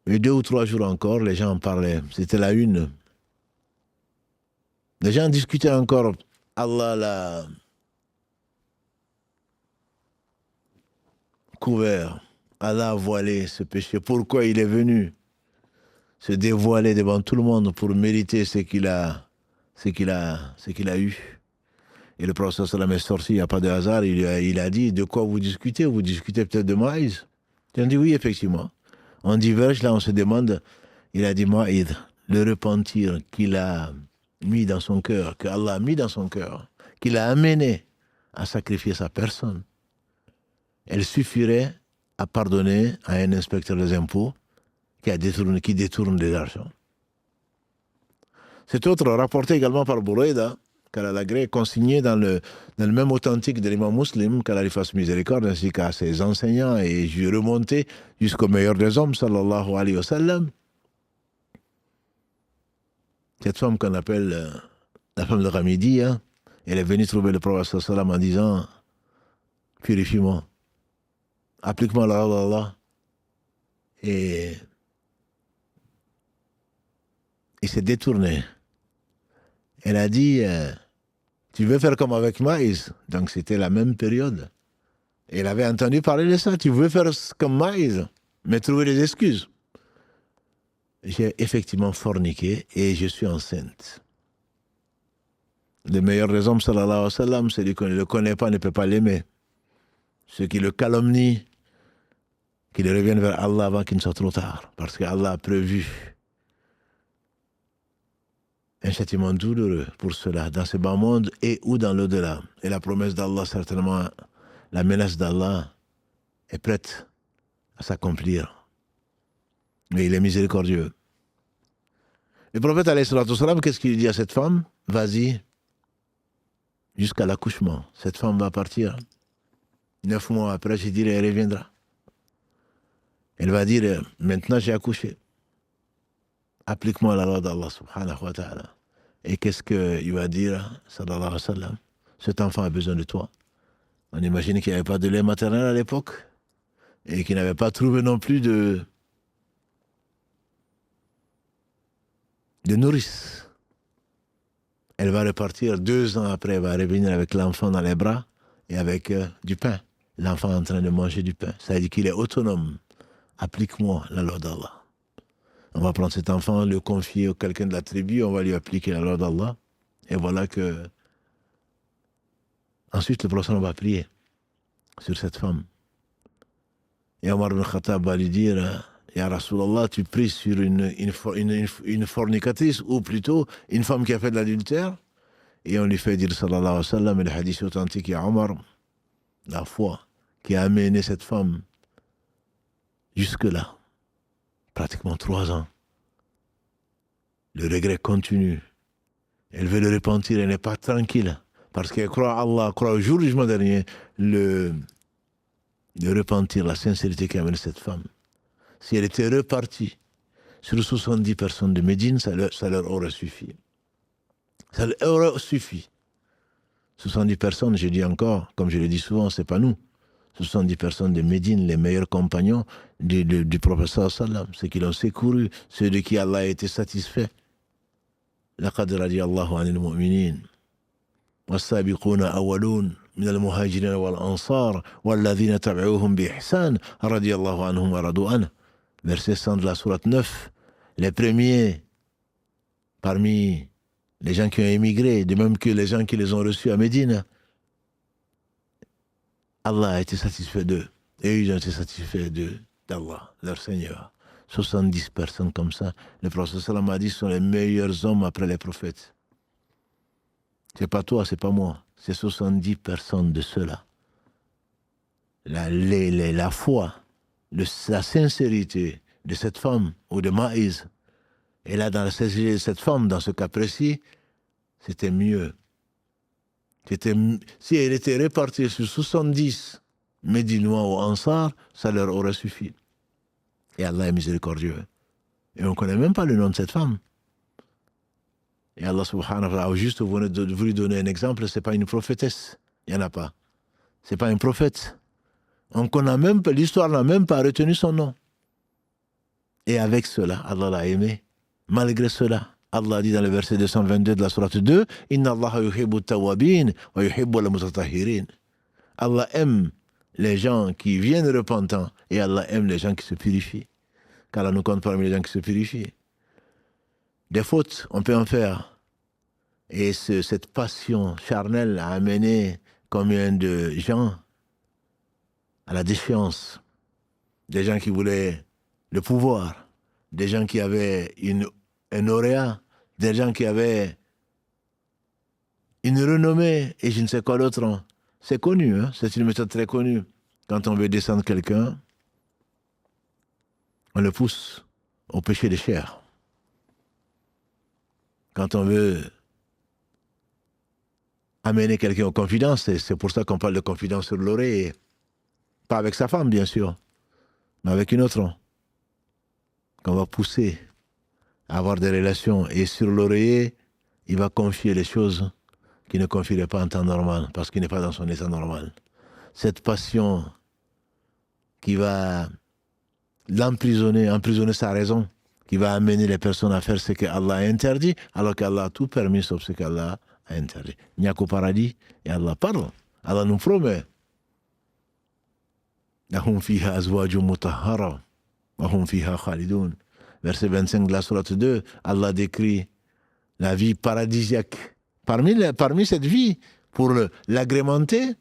Et 2 ou 3 jours encore, les gens en parlaient. C'était la une. Les gens discutaient encore. Allah l'a couvert. Allah a voilé ce péché. Pourquoi il est venu se dévoiler devant tout le monde pour mériter ce qu'il a eu? Et le prophète sallam est sorti, il n'y a pas de hasard, il a dit, de quoi vous discutez? Vous discutez peut-être de Maïs? Ils ont dit oui, effectivement. On diverge, là on se demande, il a dit Maïd, le repentir qu'il a mis dans son cœur, que Allah a mis dans son cœur, qu'il a amené à sacrifier sa personne, elle suffirait à pardonner à un inspecteur des impôts qui détourne de l'argent. Cet autre, rapporté également par Boureda, qu'Allah l'agrée, consigné dans le même authentique de l'imam muslim, qu'Allah lui fasse miséricorde, ainsi qu'à ses enseignants, et remonté jusqu'au meilleur des hommes, sallallahu alayhi wa sallam. Cette femme qu'on appelle la femme de Ramidi, hein, elle est venue trouver le prophète sallallahu alayhi wa sallam en disant purifie-moi, applique-moi la loi d'Allah. Et il s'est détourné. Elle a dit tu veux faire comme avec Maïs? Donc c'était la même période. Et elle avait entendu parler de ça. Tu veux faire comme Maïs, mais trouver des excuses. J'ai effectivement forniqué et je suis enceinte. Le meilleur des hommes, sallallahu alayhi wa sallam, celui qui ne le connaît pas ne peut pas l'aimer. Ceux qui le calomnient, qu'il revienne vers Allah avant qu'il ne soit trop tard. Parce qu'Allah a prévu un châtiment douloureux pour cela, dans ce bas monde et ou dans l'au-delà. Et la promesse d'Allah, certainement, la menace d'Allah est prête à s'accomplir. Mais il est miséricordieux. Le prophète, alayhi salatu wassalam, qu'est-ce qu'il dit à cette femme? Vas-y, jusqu'à l'accouchement. Cette femme va partir. 9 mois après, je dirais, elle reviendra. Elle va dire, maintenant j'ai accouché. Applique-moi la loi d'Allah subhanahu wa ta'ala. Et qu'est-ce qu'il va dire, sallallahu alayhi wa sallam? Cet enfant a besoin de toi. On imagine qu'il n'y avait pas de lait maternel à l'époque et qu'il n'avait pas trouvé non plus de nourrice. Elle va repartir 2 ans après, elle va revenir avec l'enfant dans les bras et avec du pain. L'enfant est en train de manger du pain. Ça veut dire qu'il est autonome. Applique-moi la loi d'Allah. On va prendre cet enfant, le confier à quelqu'un de la tribu, on va lui appliquer la loi d'Allah. Et voilà que... Ensuite, le prophète va prier sur cette femme. Et Omar ibn Khattab va lui dire, Ya Rasulallah, tu pries sur une fornicatrice, ou plutôt une femme qui a fait de l'adultère. Et on lui fait dire, sallallahu alayhi wa sallam, et le hadith authentique, à Omar, la foi qui a amené cette femme jusque-là, pratiquement 3 ans. Le regret continue. Elle veut le repentir, elle n'est pas tranquille. Parce qu'elle croit à Allah, croit au jour du jugement dernier, le repentir, la sincérité qu'a amené cette femme. Si elle était repartie sur 70 personnes de Médine, ça leur aurait suffi. Ça leur aurait suffi. 70 personnes, je dis encore, comme je le dis souvent, ce n'est pas nous. 70 personnes de Médine, les meilleurs compagnons du prophète sallam, ceux qui l'ont secouru, ceux de qui Allah a été satisfait. لقد رضي الله عن المؤمنين والسابقون أولون من المهاجرين والأنصار والذين تبعوهم بإحسان رضي الله عنهم ورضوا عنه. Verset 100 de la sourate 9. Les premiers parmi les gens qui ont émigré, de même que les gens qui les ont reçus à Médine, Allah a été satisfait d'eux. Et ils ont été satisfaits d'Allah, leur Seigneur. 70 personnes comme ça. Le prophète sallam a dit, sont les meilleurs hommes après les prophètes. C'est pas toi, c'est pas moi. C'est 70 personnes de ceux-là. La foi, la sincérité de cette femme ou de Maïs, et là, dans la sincérité de cette femme, dans ce cas précis, c'était mieux. Si elle était répartie sur 70 Médinois ou Ansar, ça leur aurait suffi. Et Allah est miséricordieux. Et on ne connaît même pas le nom de cette femme. Et Allah subhanahu wa ta'ala, juste voulu donner un exemple, ce n'est pas une prophétesse. Il n'y en a pas. Ce n'est pas un prophète. L'histoire n'a même pas retenu son nom. Et avec cela, Allah l'a aimé. Malgré cela, Allah dit dans le verset 222 de la sourate 2, Inna Allah yuhibbu tawabin wa yuhibbu al-mutatahhirin. Allah aime les gens qui viennent repentants et Allah aime les gens qui se purifient. Car Allah nous compte parmi les gens qui se purifient. Des fautes, on peut en faire. Et cette passion charnelle a amené combien de gens à la défiance. Des gens qui voulaient le pouvoir, des gens qui avaient un auréat, des gens qui avaient une renommée et je ne sais quoi d'autre. C'est connu, hein? C'est une méthode très connue. Quand on veut descendre quelqu'un, on le pousse au péché de chair. Quand on veut amener quelqu'un aux confidences, c'est pour ça qu'on parle de confidence sur l'oreille. Pas avec sa femme, bien sûr, mais avec une autre. Qu'on va pousser à avoir des relations. Et sur l'oreiller, il va confier les choses qu'il ne confierait pas en temps normal, parce qu'il n'est pas dans son état normal. Cette passion qui va emprisonner sa raison, qui va amener les personnes à faire ce qu'Allah a interdit, alors qu'Allah a tout permis sauf ce qu'Allah a interdit. Il n'y a qu'au paradis, et Allah parle. Allah nous promet. Lahum fiha azwajun mutahhara wa hum fiha khalidun. Verset 25 de la sourate 2, Allah décrit la vie paradisiaque. Parmi cette vie, pour l'agrémenter,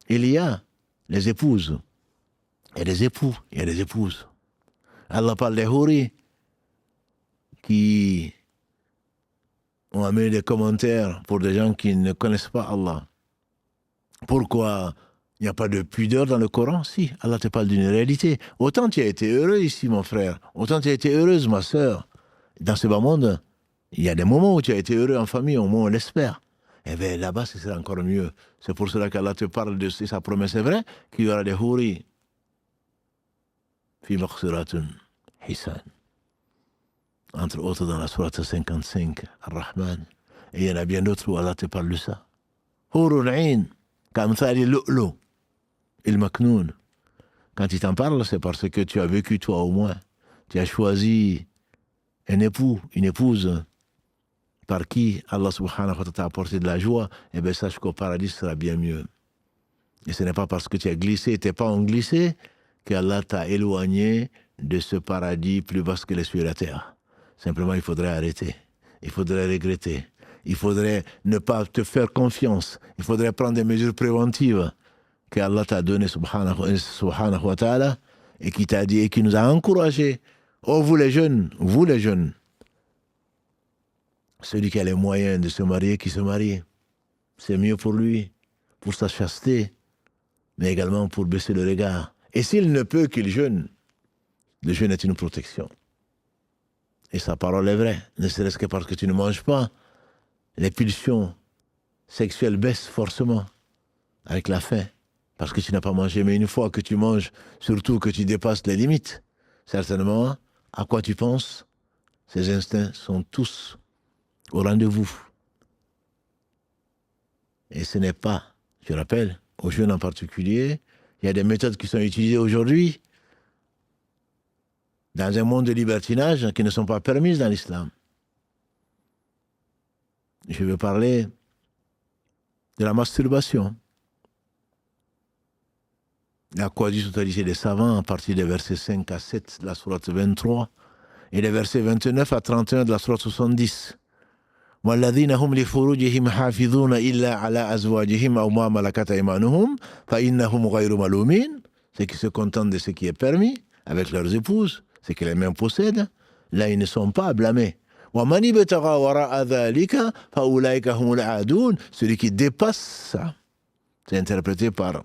il y a les épouses. Il y a des époux, il y a des épouses. Allah parle des houris qui on a mis des commentaires pour des gens qui ne connaissent pas Allah. Pourquoi il n'y a pas de pudeur dans le Coran? Si, Allah te parle d'une réalité. Autant tu as été heureux ici, mon frère. Autant tu as été heureuse, ma sœur. Dans ce bas monde, il y a des moments où tu as été heureux en famille, au moins on l'espère. Eh bien là-bas, ce sera encore mieux. C'est pour cela qu'Allah te parle de sa promesse, c'est vrai, qu'il y aura des houris. Fi maghsiratun hisan. Entre autres dans la sourate 55, Ar-Rahman. Et il y en a bien d'autres où Allah te parle de ça. Hurun ain, kamthali lu'lu, il maknoun. Quand il t'en parle, c'est parce que tu as vécu toi au moins. Tu as choisi un époux, une épouse, par qui Allah subhanahu wa ta'ala t'a apporté de la joie, eh bien sache qu'au paradis sera bien mieux. Et ce n'est pas parce que tu as glissé, tes pas ont glissé, qu'Allah t'a éloigné de ce paradis plus vaste que les cieux et la terre. Simplement, il faudrait arrêter. Il faudrait regretter. Il faudrait ne pas te faire confiance. Il faudrait prendre des mesures préventives qu'Allah t'a données, subhanahu wa ta'ala, et qui t'a dit, et qui nous a encouragés. Oh, vous les jeunes, celui qui a les moyens de se marier, qui se marie. C'est mieux pour lui, pour sa chasteté, mais également pour baisser le regard. Et s'il ne peut qu'il jeûne, le jeûne est une protection. Et sa parole est vraie, ne serait-ce que parce que tu ne manges pas, les pulsions sexuelles baissent forcément avec la faim, parce que tu n'as pas mangé. Mais une fois que tu manges, surtout que tu dépasses les limites, certainement, à quoi tu penses? Ces instincts sont tous au rendez-vous. Et ce n'est pas, je rappelle, aux jeunes en particulier, il y a des méthodes qui sont utilisées aujourd'hui dans un monde de libertinage qui ne sont pas permises dans l'islam. Je veux parler de la masturbation. La quasi-totalité des savants, à partir des versets 5 à 7 de la sourate 23 et des versets 29 à 31 de la sourate 70. والذين هم لفروجهم حافظون إلا على أزواجهم أو ما ملكت أيمانهم فإنهم غير ملومين. Ceux qui se contentent de ce qui est permis avec leurs épouses, ce que les mains possèdent, là ils ne sont pas blâmés. ومن ابتغى وراء ذلك فأولئك هم العادون. Celui qui dépasse ça, c'est interprété par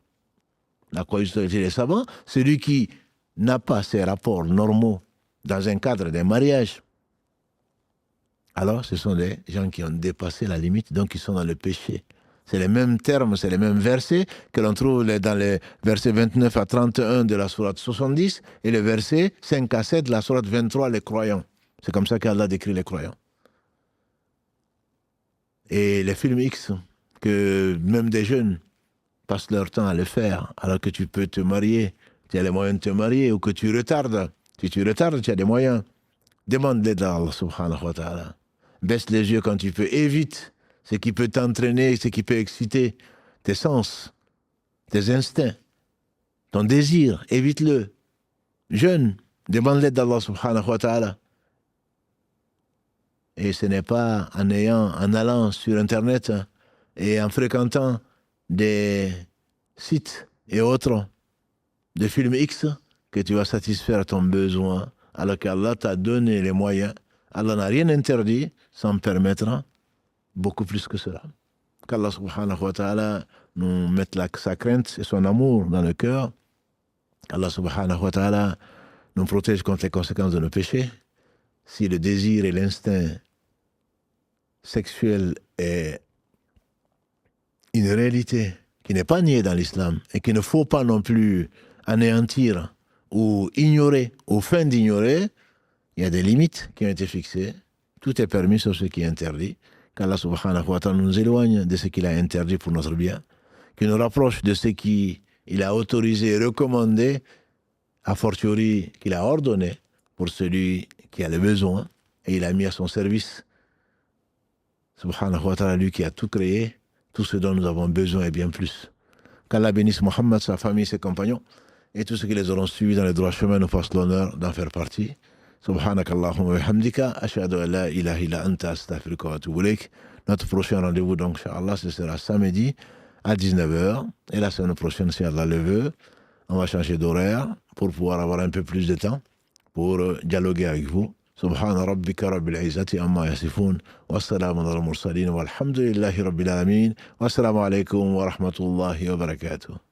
la quasi-totalité des savants, celui qui n'a pas ces rapports normaux dans un cadre d'un mariage. Alors, ce sont des gens qui ont dépassé la limite, donc ils sont dans le péché. C'est les mêmes termes, c'est les mêmes versets que l'on trouve dans les versets 29 à 31 de la sourate 70 et les versets 5 à 7 de la sourate 23, les croyants. C'est comme ça qu'Allah décrit les croyants. Et les films X, que même des jeunes passent leur temps à le faire, alors que tu peux te marier, tu as les moyens de te marier, ou que tu retardes. Si tu retardes, tu as des moyens. Demande l'aide à Allah subhanahu wa ta'ala. Baisse les yeux quand tu peux. Évite ce qui peut t'entraîner, ce qui peut exciter tes sens, tes instincts, ton désir. Évite-le. Jeune, demande l'aide d'Allah subhanahu wa ta'ala. Et ce n'est pas en allant sur Internet et en fréquentant des sites et autres de films X que tu vas satisfaire ton besoin, alors qu'Allah t'a donné les moyens. Allah n'a rien interdit sans permettre beaucoup plus que cela. Qu'Allah subhanahu wa ta'ala nous mette sa crainte et son amour dans le cœur. Allah subhanahu wa ta'ala nous protège contre les conséquences de nos péchés. Si le désir et l'instinct sexuel est une réalité qui n'est pas niée dans l'islam et qu'il ne faut pas non plus anéantir ou ignorer, ou fin d'ignorer, il y a des limites qui ont été fixées. Tout est permis sauf ce qui est interdit. Qu'Allah subhanahu wa ta'ala nous éloigne de ce qu'il a interdit pour notre bien, qu'il nous rapproche de ce qu'il a autorisé, recommandé, a fortiori qu'il a ordonné pour celui qui a le besoin, et il a mis à son service. Subhanahu wa ta'ala, lui qui a tout créé, tout ce dont nous avons besoin et bien plus. Qu'Allah bénisse Mohammed, sa famille, ses compagnons, et tous ceux qui les auront suivis dans le droit chemin nous fassent l'honneur d'en faire partie. Subhanakallahumma wa bihamdika, ashhadu an la ilaha illa anta astaghfiruka wa atubu ilayk. Notre prochain rendez-vous, donc, Inch'Allah, ce sera samedi à 19h. Et la semaine prochaine, si Allah le veut, on va changer d'horaire pour pouvoir avoir un peu plus de temps pour dialoguer avec vous سبحان ربك رب العزة عما يصفون والسلام على المرسلين والحمد لله رب العالمين والسلام عليكم ورحمة الله وبركاته.